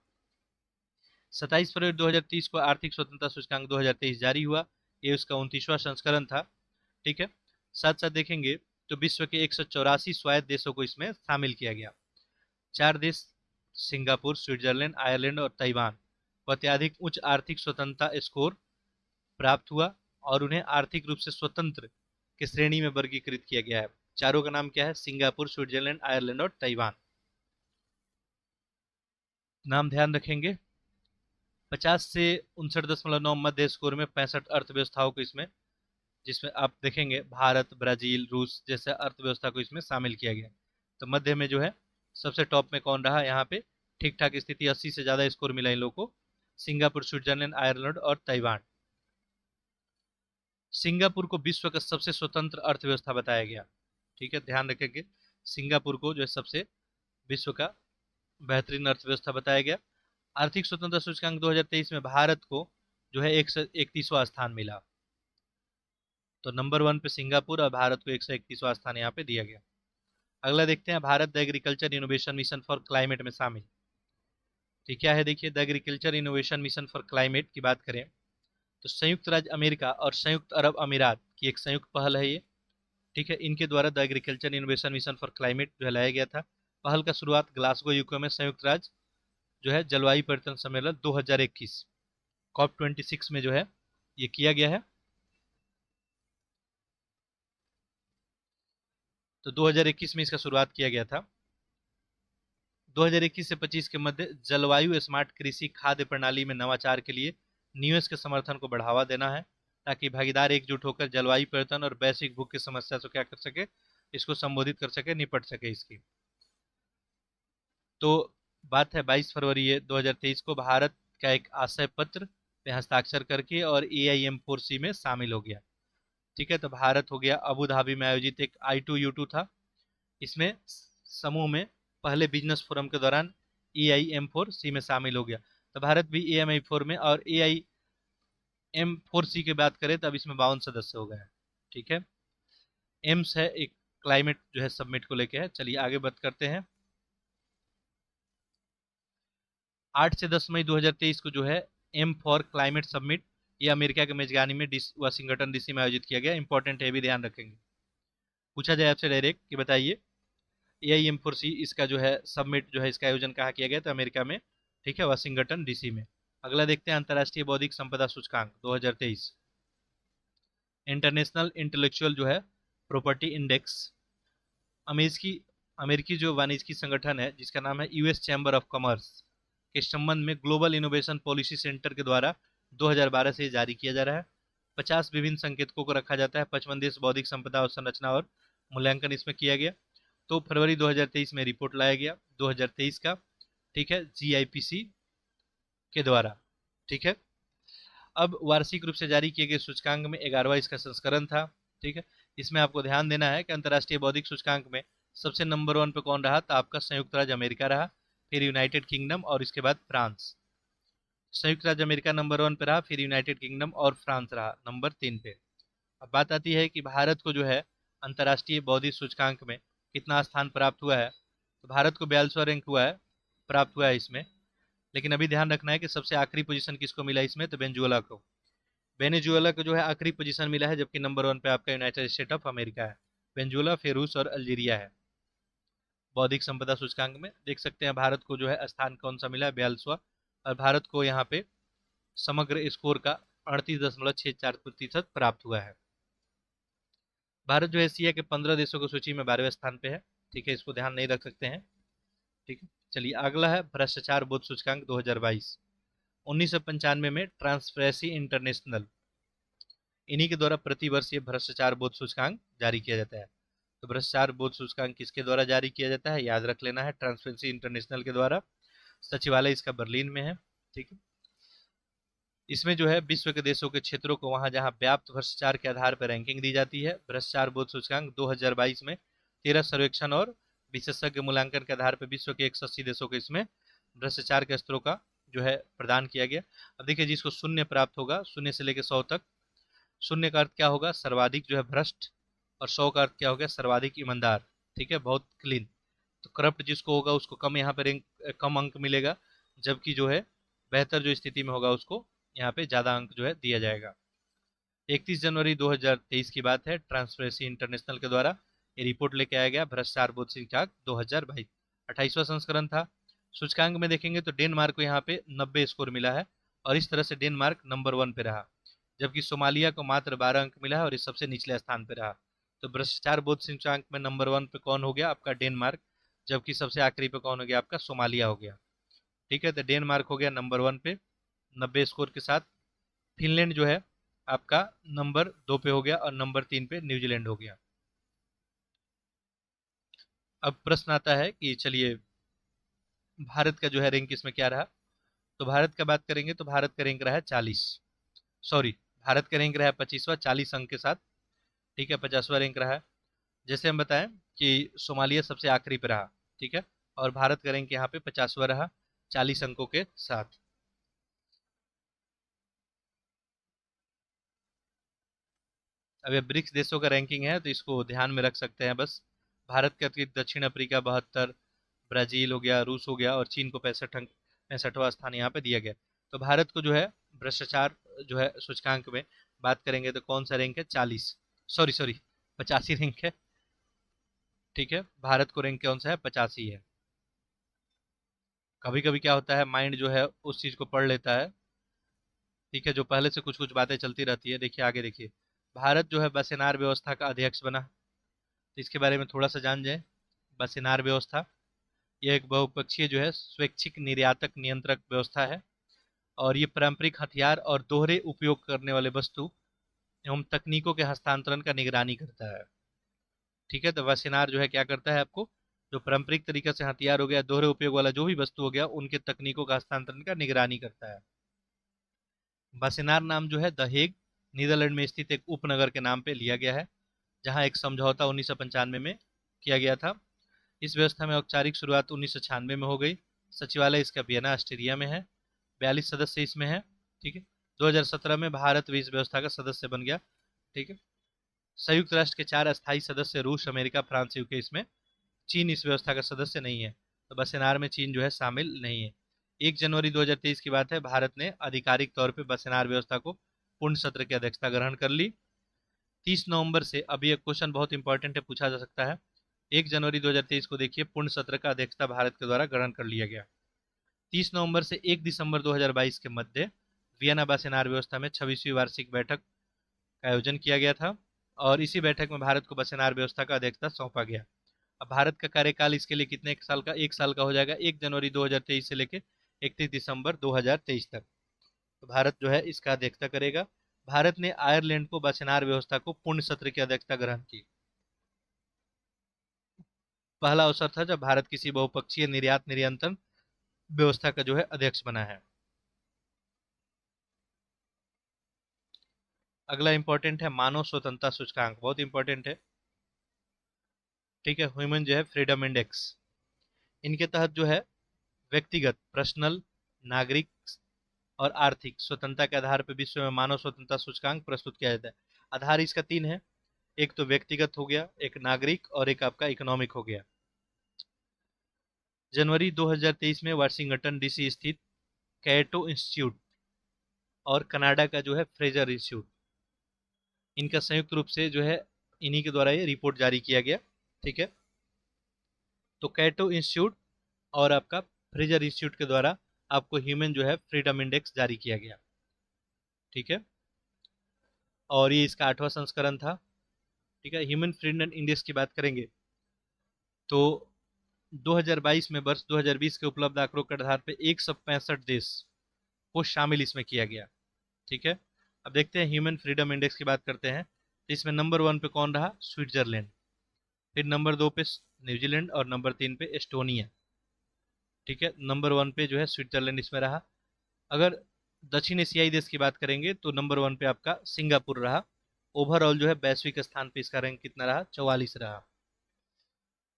27 फरवरी 2030 को आर्थिक स्वतंत्रता सूचकांक 2023 जारी हुआ, ये उसका 29वां संस्करण था। ठीक है, साथ साथ देखेंगे तो विश्व के 184 स्वायत्त देशों को इसमें शामिल किया गया। 4 देश सिंगापुर, स्विट्जरलैंड, आयरलैंड और ताइवान को अत्यधिक उच्च आर्थिक स्वतंत्रता स्कोर प्राप्त हुआ और उन्हें आर्थिक रूप से स्वतंत्र की श्रेणी में वर्गीकृत किया गया है। चारों का नाम क्या है, सिंगापुर, स्विट्जरलैंड, आयरलैंड और ताइवान। नाम ध्यान रखेंगे। 50 से 59.9 मध्य स्कोर में 65 अर्थव्यवस्थाओं को इसमें, जिसमें आप देखेंगे भारत, ब्राजील, रूस जैसे अर्थव्यवस्था को इसमें शामिल किया गया। तो मध्य में जो है सबसे टॉप में कौन रहा यहाँ पे, ठीक ठाक स्थिति, 80 से ज्यादा स्कोर मिला इन लोगों को, सिंगापुर, स्विट्जरलैंड, आयरलैंड और ताइवान। सिंगापुर को विश्व का सबसे स्वतंत्र अर्थव्यवस्था बताया गया। ठीक है, ध्यान रखेंगे, सिंगापुर को जो है सबसे विश्व का बेहतरीन अर्थव्यवस्था बताया गया। आर्थिक स्वतंत्रता सूचकांक 2023 में भारत को जो है 131वां स्थान मिला। तो नंबर 1 पे सिंगापुर और भारत को 131वां स्थान यहाँ पे दिया गया। अगला देखते हैं, Bharat the agriculture innovation mission for climate में शामिल। ठीक क्या है, देखिए the agriculture innovation mission for climate की बात करें तो संयुक्त राज्य अमेरिका और संयुक्त अरब अमीरात की एक संयुक्त पहल है ये। ठीक है, इनके द्वारा the agriculture innovation mission for climate जो है लाया गया था। पहल का शुरुआत ग्लासगो यूके में संयुक्त राज्य जो है जलवायु परिवर्तन सम्मेलन 2021 COP26 में जो है ये किया गया है। तो 2021 में इसका शुरुआत किया गया था। 2021 से 25 के मध्य जलवायु स्मार्ट कृषि खाद्य प्रणाली में नवाचार के लिए निवेश के समर्थन को बढ़ावा देना है, ताकि भागीदार एकजुट होकर जलवायु परिवर्तन और वैश्विक भूख की समस्या से क्या कर सके, इसको संबोधित कर सके, निपट सके इसकी। तो बात है 22 फरवरी 2023 को भारत का एक आशय पत्र पे हस्ताक्षर करके और AIM4C में शामिल हो गया। ठीक है, तो भारत हो गया, अबू धाबी में आयोजित एक I2U2 था, इसमें समूह में पहले बिजनेस फोरम के दौरान AIM4C में शामिल हो गया। तो भारत भी AMI4 में, और AIM4C की बात करें तो अब इसमें 52 सदस्य हो गए हैं। ठीक है, एम्स है एक क्लाइमेट जो है सबमिट को लेके है। चलिए आगे बात करते हैं। 8 से 10 मई 2023 को जो है M4 क्लाइमेट सबमिट, ये अमेरिका के मेजबानी में वाशिंगटन DC में आयोजित किया गया। इंपॉर्टेंट है, भी ध्यान रखेंगे। पूछा जाए आपसे डायरेक्ट कि बताइए AIM4C इसका जो है सबमिट जो है इसका आयोजन कहाँ किया गया, तो अमेरिका में। ठीक है, वाशिंगटन DC में। अगला देखते हैं अंतर्राष्ट्रीय बौद्धिक संपदा सूचकांक 2023, इंटरनेशनल इंटेलेक्चुअल जो है प्रॉपर्टी इंडेक्स। अमेरिकी अमेरिकी जो वाणिज्यिक संगठन है जिसका नाम है US चैम्बर ऑफ कॉमर्स के संबंध में ग्लोबल इनोवेशन पॉलिसी सेंटर के द्वारा 2012 से जारी किया जा रहा है। 50 विभिन्न संकेतकों को रखा जाता है। 55 देश बौद्धिक संपदा और संरचना और मूल्यांकन इसमें किया गया। तो फरवरी 2023 में रिपोर्ट लाया गया 2023 का। ठीक है, GIPC के द्वारा। ठीक है, अब वार्षिक रूप से जारी किए गए सूचकांक में 11वां इसका संस्करण था। ठीक है, इसमें आपको ध्यान देना है कि अंतर्राष्ट्रीय बौद्धिक सूचकांक में सबसे नंबर 1 पे कौन रहा, तो आपका संयुक्त राज्य अमेरिका रहा, फिर यूनाइटेड किंगडम और इसके बाद फ्रांस। संयुक्त राज्य अमेरिका नंबर 1 पे रहा, फिर यूनाइटेड किंगडम और फ्रांस रहा नंबर 3 पे। अब बात आती है कि भारत को जो है अंतर्राष्ट्रीय बौद्धिक सूचकांक में कितना स्थान प्राप्त हुआ है, तो भारत को 42वां रैंक हुआ है, प्राप्त हुआ है इसमें। लेकिन अभी ध्यान रखना है कि सबसे आखिरी पोजीशन किसको मिला इसमें, तो वेनेजुएला को। वेनेजुएला को जो है आखिरी पोजीशन मिला है, जबकि नंबर 1 पे आपका यूनाइटेड स्टेट ऑफ अमेरिका है। वेनेजुएला, फिर रूस और अल्जीरिया है। बौद्धिक संपदा सूचकांक में देख सकते हैं भारत को जो है स्थान कौन सा मिला है, 42वां। और भारत को यहाँ पे समग्र स्कोर का 38.64% प्राप्त हुआ है। भारत जो एशिया के 15 देशों की सूची में 12वें स्थान पे है। ठीक है, इसको ध्यान नहीं रख सकते हैं। ठीक है, चलिए अगला है भ्रष्टाचार बोध सूचकांक 2022। 1995 में ट्रांसपेरेंसी इंटरनेशनल, इन्हीं के द्वारा प्रतिवर्ष ये भ्रष्टाचार बोध सूचकांक जारी किया जाता है। तो भ्रष्टाचार बोध सूचकांक किसके द्वारा जारी किया जाता है, याद रख लेना है, ट्रांसपेरेंसी इंटरनेशनल के द्वारा। सचिवालय इसका बर्लिन में है। ठीक है, इसमें जो है विश्व के देशों के क्षेत्रों को वहां जहां व्याप्त भ्रष्टाचार के आधार पर रैंकिंग दी जाती है। भ्रष्टाचार बोध सूचकांक 2022 में 13 सर्वेक्षण और विशेषज्ञ मूल्यांकन के आधार पर विश्व के 180 देशों के इसमें भ्रष्टाचार के स्तरों का जो है प्रदान किया गया। अब देखिए, जिसको शून्य प्राप्त होगा, शून्य से लेकर 100 तक, शून्य का अर्थ क्या होगा, सर्वाधिक जो है भ्रष्ट, और 100 का अर्थ क्या होगा, सर्वाधिक ईमानदार। ठीक है, बहुत क्लीन। तो करप्ट जिसको होगा उसको कम यहाँ पर कम अंक मिलेगा, जबकि जो है बेहतर जो स्थिति में होगा उसको यहाँ पे ज़्यादा अंक जो है दिया जाएगा। 31 जनवरी 2023 की बात है, ट्रांसपेरेंसी इंटरनेशनल के द्वारा ये रिपोर्ट लेके आया गया, भ्रष्टाचार बोध सूचकांक 2022, 28वां संस्करण था। सूचकांक में देखेंगे तो डेनमार्क को यहाँ पे 90 स्कोर मिला है, और इस तरह से डेनमार्क नंबर 1 पे रहा, जबकि सोमालिया को मात्र 12 अंक मिला है और ये सबसे निचले स्थान पे रहा। तो भ्रष्टाचार बोध सूचकांक में नंबर 1 पे कौन हो गया, आपका डेनमार्क, जबकि सबसे आखिरी पे कौन हो गया, आपका सोमालिया हो गया। ठीक है, तो डेनमार्क हो गया नंबर 1 पे 90 स्कोर के साथ। फिनलैंड जो है आपका नंबर 2 पे हो गया, और नंबर 3 पे न्यूजीलैंड हो गया। अब प्रश्न आता है कि चलिए भारत का जो है रैंक इसमें क्या रहा। तो भारत का बात करेंगे तो भारत का रैंक रहा है 40, सॉरी, भारत का रैंक रहा है 25वां 40 अंक के साथ। ठीक है, 50वां रैंक रहा है। जैसे हम बताएं कि सोमालिया सबसे आखिरी पे रहा। ठीक है, और भारत का रैंक यहाँ पे 50वां रहा 40 अंकों के साथ। अब ये ब्रिक्स देशों का रैंकिंग है तो इसको ध्यान में रख सकते हैं बस। भारत के अतिरिक्त दक्षिण अफ्रीका 72, ब्राजील हो गया, रूस हो गया, और चीन को 65वां स्थान यहाँ पे दिया गया। तो भारत को जो है भ्रष्टाचार जो है सूचकांक में बात करेंगे तो कौन सा रैंक है, 40, सॉरी सॉरी 85 रैंक है। ठीक है, भारत को रैंक कौन सा है, 85 है। कभी कभी क्या होता है, माइंड जो है उस चीज़ को पढ़ लेता है। ठीक है, जो पहले से कुछ कुछ बातें चलती रहती है। देखिए आगे देखिए, भारत जो है बसेनार व्यवस्था का अध्यक्ष बना। तो इसके बारे में थोड़ा सा जान जाए। बसेनार व्यवस्था यह एक बहुपक्षीय जो है स्वैच्छिक निर्यातक नियंत्रक व्यवस्था है, और ये पारंपरिक हथियार और दोहरे उपयोग करने वाले वस्तु एवं तकनीकों के हस्तांतरण का निगरानी करता है। ठीक है, तो बसेनार जो है क्या करता है, आपको जो पारंपरिक तरीके से हथियार हो गया, दोहरे उपयोग वाला जो भी वस्तु हो गया, उनके तकनीकों का हस्तांतरण का निगरानी करता है। बसेनार नाम जो है द हेग, नीदरलैंड में स्थित एक उपनगर के नाम पे लिया गया है, जहां एक समझौता 1995 में किया गया था। इस व्यवस्था में औपचारिक शुरुआत 1996 में हो गई। सचिवालय इसका वियना ऑस्ट्रिया में है। 42 सदस्य इसमें है। ठीक है, 2017 में भारत भी इस व्यवस्था का सदस्य बन गया। ठीक है, संयुक्त राष्ट्र के 4 अस्थायी सदस्य रूस, अमेरिका, फ्रांस, यूके, इसमें चीन इस व्यवस्था का सदस्य नहीं है। तो बसेनार में चीन जो है शामिल नहीं है। 1 जनवरी 2023 की बात है, भारत ने आधिकारिक तौर पर बसेनार व्यवस्था को पूर्ण सत्र की अध्यक्षता ग्रहण कर ली। 30 नवंबर से, अभी एक क्वेश्चन बहुत इंपॉर्टेंट है, पूछा जा सकता है। 1 जनवरी 2023 को देखिए, पूर्ण सत्र का अध्यक्षता भारत के द्वारा ग्रहण कर लिया गया। 30 नवंबर से 1 दिसंबर 2022 के मध्य वियना बसेनार व्यवस्था में 26वीं वार्षिक बैठक का आयोजन किया गया था, और इसी बैठक में भारत को बसेनार व्यवस्था का अध्यक्षता सौंपा गया। अब भारत का कार्यकाल इसके लिए कितने साल का, 1 साल का हो जाएगा, 1 जनवरी 2023 से लेकर 31 दिसंबर 2023 तक। तो भारत जो है इसका अध्यक्षता करेगा। भारत ने आयरलैंड को बसेनार व्यवस्था को पूर्ण सत्र की अध्यक्षता ग्रहण की। पहला अवसर था जब भारत किसी बहुपक्षीय निर्यात नियंत्रण व्यवस्था का जो है अध्यक्ष बना है। अगला इंपॉर्टेंट है मानव स्वतंत्रता सूचकांक, बहुत इंपॉर्टेंट है। ठीक है, ह्यूमन जो है फ्रीडम इंडेक्स, इनके तहत जो है व्यक्तिगत, पर्सनल, नागरिक और आर्थिक स्वतंत्रता के आधार पर विश्व में मानव स्वतंत्रता सूचकांक प्रस्तुत किया जाता है। आधार इसका 3 है, एक तो व्यक्तिगत हो गया, एक नागरिक, और एक आपका इकोनॉमिक हो गया। जनवरी 2023 में वाशिंगटन डीसी स्थित कैटो इंस्टीट्यूट और कनाडा का जो है फ्रेजर इंस्टीट्यूट, इनका संयुक्त रूप से जो है इन्हीं के द्वारा ये रिपोर्ट जारी किया गया। ठीक है, तो कैटो इंस्टीट्यूट और आपका फ्रेजर इंस्टीट्यूट के द्वारा आपको ह्यूमन जो है फ्रीडम इंडेक्स जारी किया गया। ठीक है, और ये इसका 8वां संस्करण था। ठीक है, ह्यूमन फ्रीडम इंडेक्स की बात करेंगे तो 2022 में, वर्ष 2020 के उपलब्ध आंकड़ों के आधार पर 165 देश को शामिल इसमें किया गया। ठीक है, अब देखते हैं ह्यूमन फ्रीडम इंडेक्स की बात करते हैं तो इसमें नंबर 1 पे कौन रहा? स्विट्जरलैंड। फिर नंबर 2 पे न्यूजीलैंड और नंबर 3 पे एस्टोनिया। ठीक है, नंबर 1 पे जो है स्विट्जरलैंड इसमें रहा। अगर दक्षिण एशियाई देश की बात करेंगे तो नंबर 1 पे आपका सिंगापुर रहा। ओवरऑल जो है वैश्विक स्थान पे इसका रैंक कितना रहा? 44 रहा।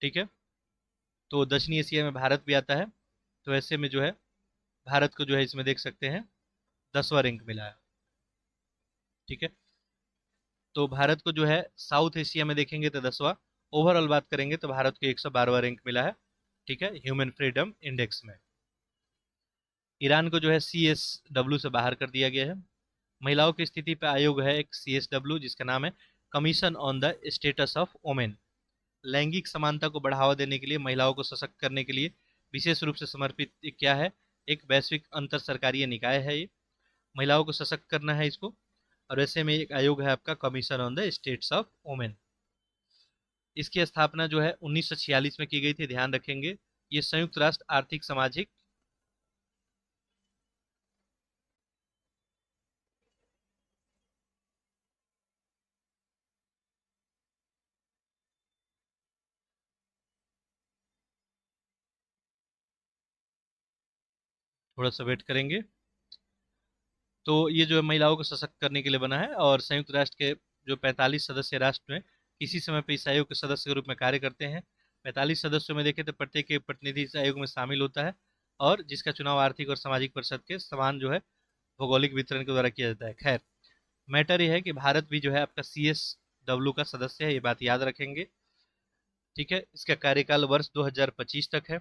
ठीक है, तो दक्षिणी एशिया में भारत भी आता है, तो ऐसे में जो है भारत को जो है इसमें देख सकते हैं 10वां रैंक मिला है। ठीक है, तो भारत को जो है साउथ एशिया में देखेंगे तो 10वां, ओवरऑल बात करेंगे तो भारत को 112वां रैंक मिला है। ठीक है, ह्यूमन फ्रीडम इंडेक्स में। ईरान को जो है CSW से बाहर कर दिया गया है। महिलाओं की स्थिति पर आयोग है एक CSW, जिसका नाम है commission on the status of women. लैंगिक समानता को बढ़ावा देने के लिए, महिलाओं को सशक्त करने के लिए विशेष रूप से समर्पित क्या है? एक वैश्विक अंतर सरकारीय निकाय है ये, महिलाओं को सशक्त करना है इसको। और ऐसे में एक आयोग है आपका commission on the states of women. इसकी स्थापना जो है 1946 में की गई थी, ध्यान रखेंगे। ये संयुक्त राष्ट्र आर्थिक सामाजिक थोड़ा सा वेट करेंगे। तो ये जो है महिलाओं को सशक्त करने के लिए बना है, और संयुक्त राष्ट्र के जो 45 सदस्य राष्ट्र में किसी समय पर इस आयोग के सदस्य के रूप में कार्य करते हैं। 45 सदस्यों में देखें तो प्रत्येक एक प्रतिनिधि इस आयोग में शामिल होता है, और जिसका चुनाव आर्थिक और सामाजिक परिषद के समान जो है भौगोलिक वितरण के द्वारा किया जाता है। खैर, मैटर ये है कि भारत भी जो है आपका CSW का सदस्य है, ये बात याद रखेंगे। ठीक है, इसका कार्यकाल वर्ष 2025 तक है।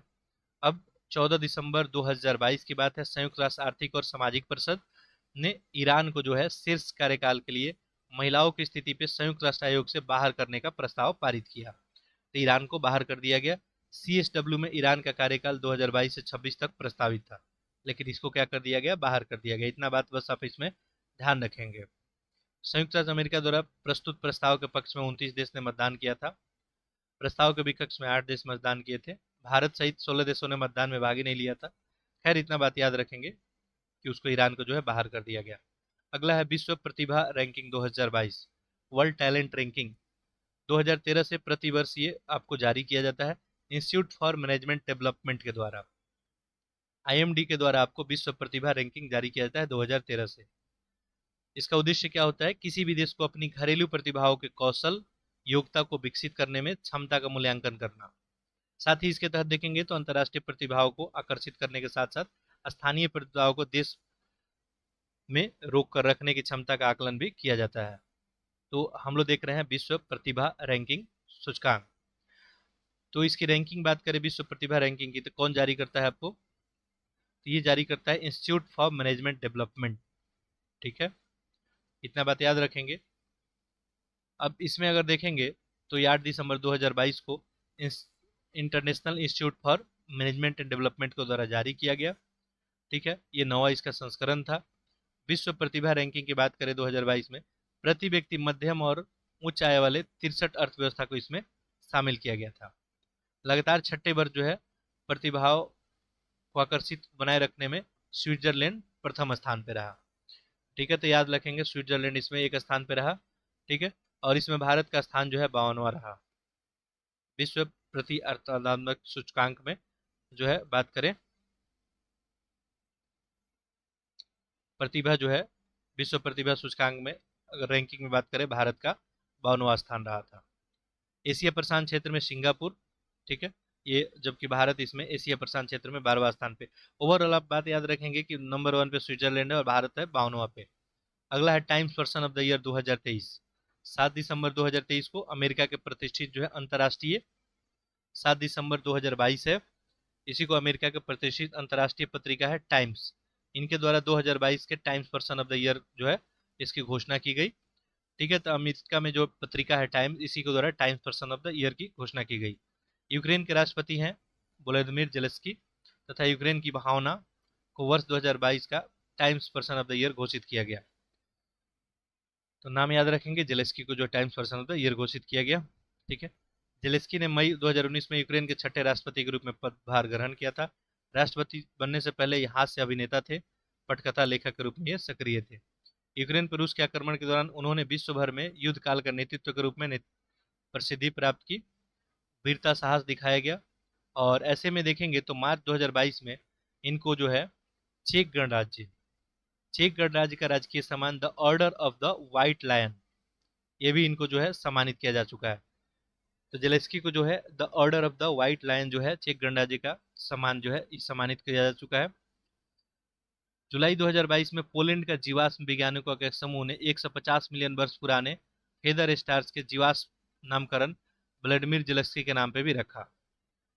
अब 14 दिसंबर 2022 की बात है, संयुक्त राष्ट्र आर्थिक और सामाजिक परिषद ने ईरान को जो है शीर्ष कार्यकाल के लिए महिलाओं की स्थिति पे संयुक्त राष्ट्र आयोग से बाहर करने का प्रस्ताव पारित किया, तो ईरान को बाहर कर दिया गया। CSW में ईरान का कार्यकाल 2022 से 26 तक प्रस्तावित था, लेकिन इसको क्या कर दिया गया? बाहर कर दिया गया। इतना बात बस आप इसमें ध्यान रखेंगे। संयुक्त राज्य अमेरिका द्वारा प्रस्तुत प्रस्ताव के पक्ष में 29 देश ने मतदान किया था। प्रस्ताव के विपक्ष में 8 देश मतदान किए थे। भारत सहित 16 देशों ने मतदान में भाग ही नहीं लिया था। खैर, इतना बात याद रखेंगे कि उसको ईरान को जो है बाहर कर दिया गया। अगला है विश्व प्रतिभा रैंकिंग 2022, वर्ल्ड टैलेंट रैंकिंग। 2013 से प्रति वर्ष ये आपको जारी किया जाता है इंस्टीट्यूट फॉर मैनेजमेंट डेवलपमेंट के द्वारा। IMD के द्वारा आपको विश्व प्रतिभा रैंकिंग जारी किया जाता है 2013 से। इसका उद्देश्य क्या होता है? किसी भी देश को अपनी घरेलू प्रतिभाओं के कौशल, योग्यता को विकसित करने में क्षमता का मूल्यांकन करना। साथ ही इसके तहत देखेंगे तो अंतर्राष्ट्रीय प्रतिभाओं को आकर्षित करने के साथ साथ स्थानीय प्रतिभाओं को देश में रोक कर रखने की क्षमता का आकलन भी किया जाता है। तो हम लोग देख रहे हैं विश्व प्रतिभा रैंकिंग सूचकांक। तो इसकी रैंकिंग बात करें विश्व प्रतिभा रैंकिंग की, तो कौन जारी करता है आपको? तो ये जारी करता है इंस्टीट्यूट फॉर मैनेजमेंट डेवलपमेंट। ठीक है, इतना बात याद रखेंगे। अब इसमें अगर देखेंगे तो ये 8 दिसंबर 2022 को international institute for management and development के द्वारा जारी किया गया। ठीक है, ये 9वां इसका संस्करण था। विश्व प्रतिभा रैंकिंग की बात करें 2022 में प्रति व्यक्ति मध्यम और उच्च आय वाले 63 अर्थव्यवस्था को इसमें शामिल किया गया था। लगातार छठे वर्ष जो है प्रतिभाओं को आकर्षित बनाए रखने में स्विट्जरलैंड प्रथम स्थान पर रहा। ठीक है, तो याद रखेंगे स्विट्जरलैंड इसमें एक स्थान पर रहा। ठीक है, और इसमें भारत का स्थान जो है 52वां रहा विश्व प्रति अर्थात्मक सूचकांक में। जो है बात करें प्रतिभा जो है विश्व प्रतिभा सूचकांक में, अगर रैंकिंग में बात करें, भारत का 52वां स्थान रहा था। एशिया प्रशांत क्षेत्र में सिंगापुर। ठीक है, ये जबकि भारत इसमें एशिया प्रशांत क्षेत्र में 12वां स्थान पे। ओवरऑल आप बात याद रखेंगे कि नंबर 1 पे स्विट्जरलैंड है और भारत है 52वां पे। अगला है times person of the year 2023। 7 दिसंबर 2023 को अमेरिका के प्रतिष्ठित जो है अंतर्राष्ट्रीय 7 दिसंबर 2022 है, इसी को अमेरिका के प्रतिष्ठित अंतर्राष्ट्रीय पत्रिका है टाइम्स, इनके द्वारा 2022 के times person of the year जो है इसकी घोषणा की गई। ठीक है, तो अमेरिका में जो पत्रिका है टाइम्स, इसी के द्वारा times person of the year की घोषणा की गई। यूक्रेन के राष्ट्रपति हैं वोलोदिमीर जेलेंस्की, तथा यूक्रेन की भावना को वर्ष 2022 का times person of the year घोषित किया गया। तो नाम याद रखेंगे, जेलेंस्की को जो times person of the year घोषित किया गया। ठीक है, जेलेंस्की ने मई 2019 में यूक्रेन के छठे राष्ट्रपति के रूप में पदभार ग्रहण किया था। राष्ट्रपति बनने से पहले ये हास्य अभिनेता थे, पटकथा लेखक के रूप में ये सक्रिय थे। यूक्रेन पर रूस के आक्रमण के दौरान उन्होंने विश्व भर में युद्ध काल का नेतृत्व के रूप में प्रसिद्धि प्राप्त की, वीरता साहस दिखाया गया। और ऐसे में देखेंगे तो मार्च 2022 में इनको जो है चेक गणराज्य का राजकीय सम्मान the Order of the White Lion, ये भी इनको जो है सम्मानित किया जा चुका है। तो जेलेंस्की को जो है the Order of the White Lion जो है चेक गणराज्य का सम्मान जो है सम्मानित किया जा चुका है। जुलाई 2022 में पोलैंड का जीवाश्म वैज्ञानिकों के समूह ने 150 मिलियन वर्ष पुराने फेदर स्टार्स के जीवाश्म नामकरण व्लादिमीर जेलेंस्की के नाम पे भी रखा।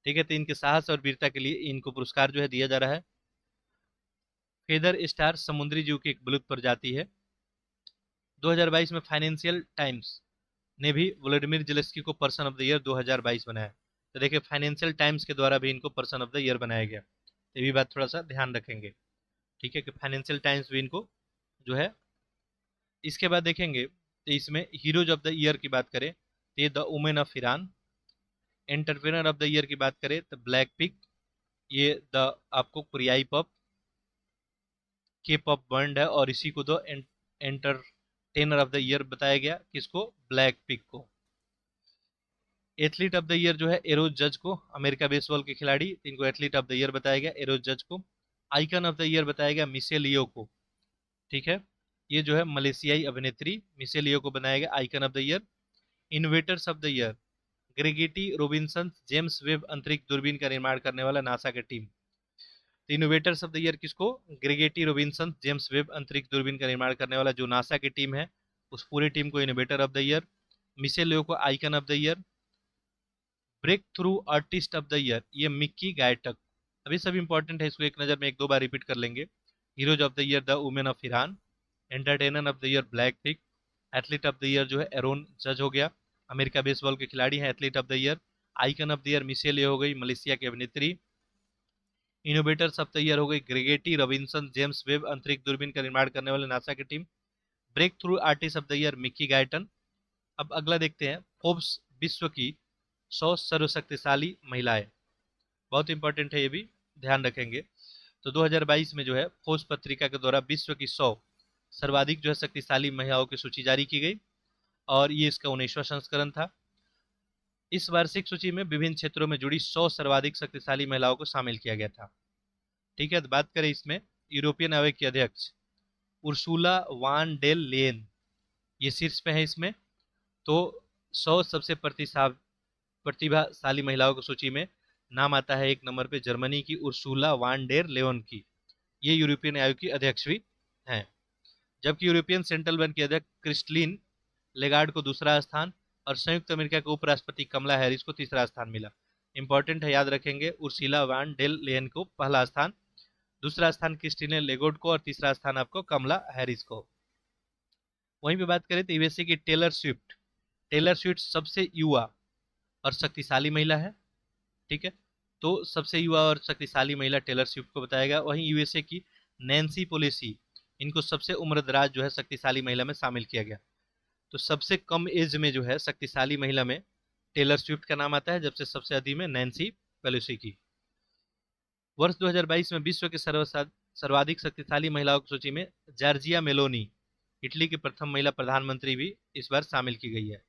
ठीक है, तो इनके साहस और वीरता के लिए इनको पुरस्कार जो है दिया जा रहा है। फेदर स्टार समुद्री जीव की एक विलुप्त प्रजाति है। 2022 में फाइनेंशियल टाइम्स ने भी व्लादिमीर जेलेंस्की को पर्सन ऑफ द ईयर 2022 बनाया। तो देखिए, फाइनेंशियल टाइम्स के द्वारा भी इनको पर्सन ऑफ द ईयर बनाया गया, ये भी बात थोड़ा सा ध्यान रखेंगे। ठीक है, कि फाइनेंशियल टाइम्स भी इनको जो है। इसके बाद देखेंगे तो इसमें हीरोज ऑफ द ईयर की बात करें तो ये the women of Iran. Entrepreneur of the year की बात करें तो ब्लैक पिग, ये द आपको कोरियाई पॉप के पॉप बैंड है, और इसी को the entertainer of the year बताया गया, किसको, ब्लैक पिग को। एथलीट ऑफ द ईयर जो है एरोज जज को, अमेरिका बेसबॉल के खिलाड़ी, इनको एथलीट ऑफ द ईयर बताया गया एरोज जज को। आइकन ऑफ द ईयर बताया गया मिशेल लियो को। ठीक है, ये जो है मलेशियाई अभिनेत्री मिशेल लियो को बनाया गया icon of the year. Innovators of the year Gregory Robinson James Webb अंतरिक्ष दूरबीन का निर्माण करने वाला नासा की टीम। तो इनोवेटर्स ऑफ द ईयर किसको, ग्रेगेटी रोबिन्सन जेम्स वेब अंतरिक्ष दूरबीन का निर्माण करने वाला जो नासा की टीम है, उस पूरी टीम को innovator of the year. Michelle Yeoh को icon of the year. Breakthrough artist of the year, ये मिक्की गायटक। अभी सब इंपॉर्टेंट है, इसको एक नज़र में एक दो बार रिपीट कर लेंगे। Heroes of the year the women of Iran. Entertainer of the year black pig. Athlete of the year जो है एरोन जज हो गया, अमेरिका बेसबॉल के खिलाड़ी हैं athlete of the year. Icon of the year Michelle हो गई, मलेशिया की अभिनेत्री। इनोवेटर्स ऑफ द ईयर हो गई ग्रेगेटी रॉबिन्सन जेम्स वेब अंतरिक्ष दूरबीन का निर्माण करने वाले नासा की टीम। Breakthrough artist of the year Mickey Guyton. अब अगला देखते हैं, फोर्ब्स विश्व की 100 सर्वशक्तिशाली महिलाएं, बहुत इंपॉर्टेंट है, ये भी ध्यान रखेंगे। तो 2022 में जो है फोर्ब्स पत्रिका के द्वारा विश्व की 100 सर्वाधिक जो है शक्तिशाली महिलाओं की सूची जारी की गई, और ये इसका 19वां संस्करण था। इस वार्षिक सूची में विभिन्न क्षेत्रों में जुड़ी 100 सर्वाधिक शक्तिशाली महिलाओं को शामिल किया गया था। ठीक है, तो बात करें इसमें, यूरोपियन आयोग की अध्यक्ष उर्सुला वान डेल लेन ये शीर्ष पे है इसमें। तो 100 सबसे प्रतिभाशाली महिलाओं की सूची में नाम आता है एक नंबर पे जर्मनी की उर्सुला वान डेर लेवन की, ये यूरोपियन आयोग की अध्यक्ष भी हैं। जबकि यूरोपियन सेंट्रल बैंक की अध्यक्ष क्रिस्टलिन लेगार्ड को दूसरा स्थान, और संयुक्त अमेरिका के उपराष्ट्रपति कमला हैरिस को तीसरा स्थान मिला। इंपॉर्टेंट है, याद रखेंगे, उर्सुला वान डेल लेयन को पहला स्थान, दूसरा स्थान क्रिस्टिने लेगार्ड को, और तीसरा स्थान आपको कमला हैरिस को। वहीं पे बात करें तो यूएसए की टेलर स्विफ्ट सबसे युवा और शक्तिशाली महिला है। ठीक है, तो सबसे युवा और शक्तिशाली महिला टेलर स्विफ्ट को बताया गया। वहीं यूएसए की नैन्सी पेलोसी, इनको सबसे उम्रदराज जो है शक्तिशाली महिला में शामिल किया गया। तो सबसे कम एज में जो है शक्तिशाली महिला में टेलर स्विफ्ट का नाम आता है, जबसे सबसे अधिक में नैन्सी पेलोसी की। वर्ष 2022 में विश्व के सर्वाधिक शक्तिशाली महिलाओं की सूची में जॉर्जिया मेलोनी, इटली की प्रथम महिला प्रधानमंत्री भी इस बार शामिल की गई है।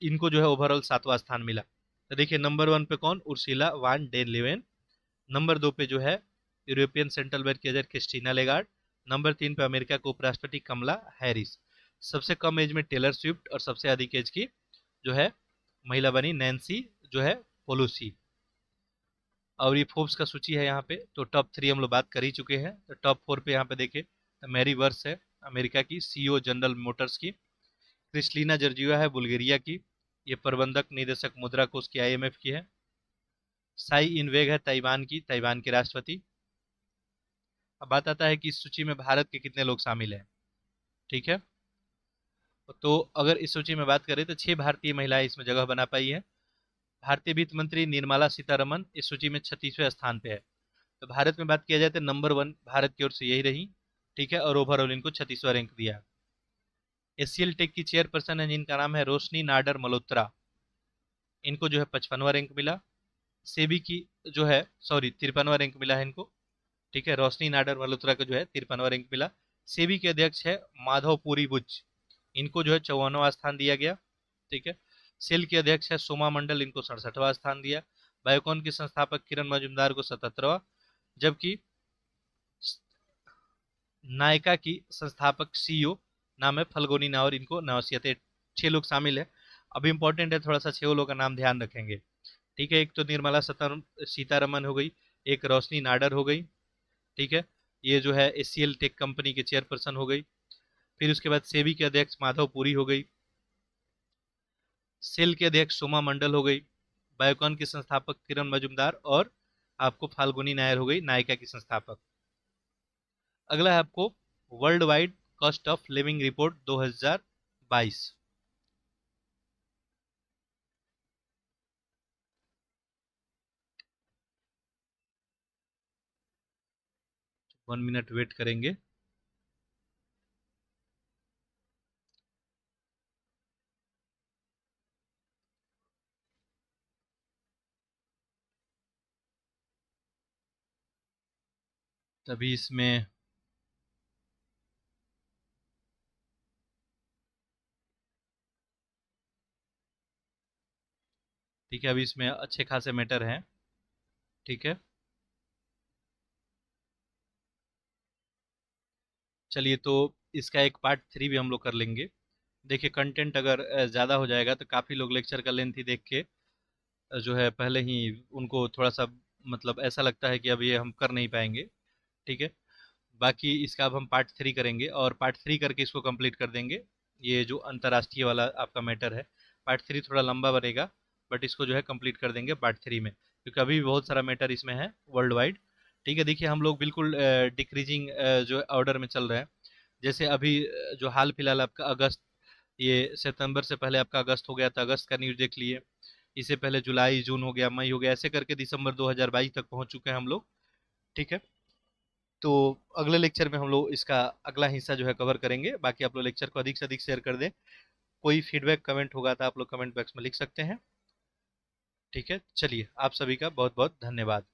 इनको जो है ओवरऑल 7वां स्थान मिला। तो देखिए, नंबर 1 पे कौन, Ursula van der Leyen. Number 2 पे जो है यूरोपियन सेंट्रल बैंक की अध्यक्ष क्रिस्टीना लेगार्ड। नंबर 3 पे अमेरिका के उपराष्ट्रपति कमला हैरिस। सबसे कम एज में टेलर स्विफ्ट, और सबसे अधिक एज की जो है महिला बनी नैन्सी जो है पेलोसी। और ये फोर्ब्स का सूची है यहाँ पे। तो टॉप 3 हम लोग बात कर ही चुके हैं। तो टॉप 4 पे यहाँ पे देखे तो मैरी वर्स है, अमेरिका की सीईओ जनरल मोटर्स की। क्रिस्टलिना जॉर्जिया है, बुल्गारिया की, ये प्रबंधक निदेशक मुद्रा कोष की आईएमएफ की है। साई इनवेग है ताइवान की, ताइवान के राष्ट्रपति। अब बात आता है कि इस सूची में भारत के कितने लोग शामिल हैं। ठीक है, तो अगर इस सूची में बात करें तो 6 भारतीय महिलाएं इसमें जगह बना पाई है। भारतीय वित्त मंत्री निर्मला सीतारमन इस सूची में 36वें स्थान पे है। तो भारत में बात किया जाए तो नंबर 1 भारत की ओर से यही रही, ठीक है, और ओवरऑल इनको 36वां रैंक दिया। एचसीएल टेक की चेयरपर्सन है जिनका नाम है रोशनी नाडर मल्होत्रा, इनको जो है 55वां रैंक मिला। सेबी की जो है, सॉरी, 53वां रैंक मिला है इनको, ठीक है, रोशनी नाडर मल्होत्रा को जो है 53वां रैंक मिला। सेबी के अध्यक्ष है माधवपुरी बुच, इनको जो है 54वां स्थान दिया गया, ठीक है। सेल के अध्यक्ष है सोमा मंडल, इनको 67वां स्थान दिया। बायोकॉन के संस्थापक किरण मजूमदार को 77वां, जबकि नायका की संस्थापक सीईओ नाम है फल्गुनी नावर, इनको 89। 6 लोग शामिल है। अभी इंपॉर्टेंट है थोड़ा सा, 6 लोगों का नाम ध्यान रखेंगे, ठीक है। एक तो निर्मला सीतारमन हो गई, एक रोशनी नाडर हो गई, ठीक है, ये जो है एचसीएल टेक कंपनी के चेयरपर्सन हो गई। फिर उसके बाद सेबी के अध्यक्ष माधव पुरी हो गई, सेल के अध्यक्ष सोमा मंडल हो गई, बायोकॉन के संस्थापक किरण मजूमदार, और आपको फाल्गुनी नायर हो गई नायका की संस्थापक। अगला है आपको worldwide cost of living report 2022। 1 minute wait करेंगे। तभी इसमें ठीक है, अभी इसमें अच्छे खासे मैटर हैं, ठीक है। चलिए, तो इसका एक पार्ट 3 भी हम लोग कर लेंगे। देखिए, कंटेंट अगर ज़्यादा हो जाएगा तो काफ़ी लोग लेक्चर का लेंथ ही देख के जो है पहले ही उनको थोड़ा सा मतलब ऐसा लगता है कि अब ये हम कर नहीं पाएंगे, ठीक है। बाकी इसका अब हम पार्ट 3 करेंगे और पार्ट 3 करके इसको कंप्लीट कर देंगे। ये जो अंतर्राष्ट्रीय वाला आपका मैटर है, पार्ट 3 थोड़ा लंबा बनेगा, बट इसको जो है कंप्लीट कर देंगे पार्ट 3 में, क्योंकि अभी भी बहुत सारा मैटर इसमें है वर्ल्ड वाइड, ठीक है। देखिए, हम लोग बिल्कुल डिक्रीजिंग जो ऑर्डर में चल रहे हैं। जैसे अभी जो हाल फिलहाल आपका अगस्त, ये सितंबर से पहले आपका अगस्त हो गया था, अगस्त का न्यूज़ देख लिए। इससे पहले जुलाई, जून हो गया, मई हो गया, ऐसे करके दिसंबर 2022 तक पहुंच चुके हैं हम लोग, ठीक है। तो अगले लेक्चर में हम लोग इसका अगला हिस्सा जो है कवर करेंगे। बाकी आप लोग लेक्चर को अधिक से अधिक शेयर कर दें। कोई फीडबैक कमेंट होगा तो आप लोग कमेंट बॉक्स में लिख सकते हैं, ठीक है। चलिए, आप सभी का बहुत बहुत धन्यवाद।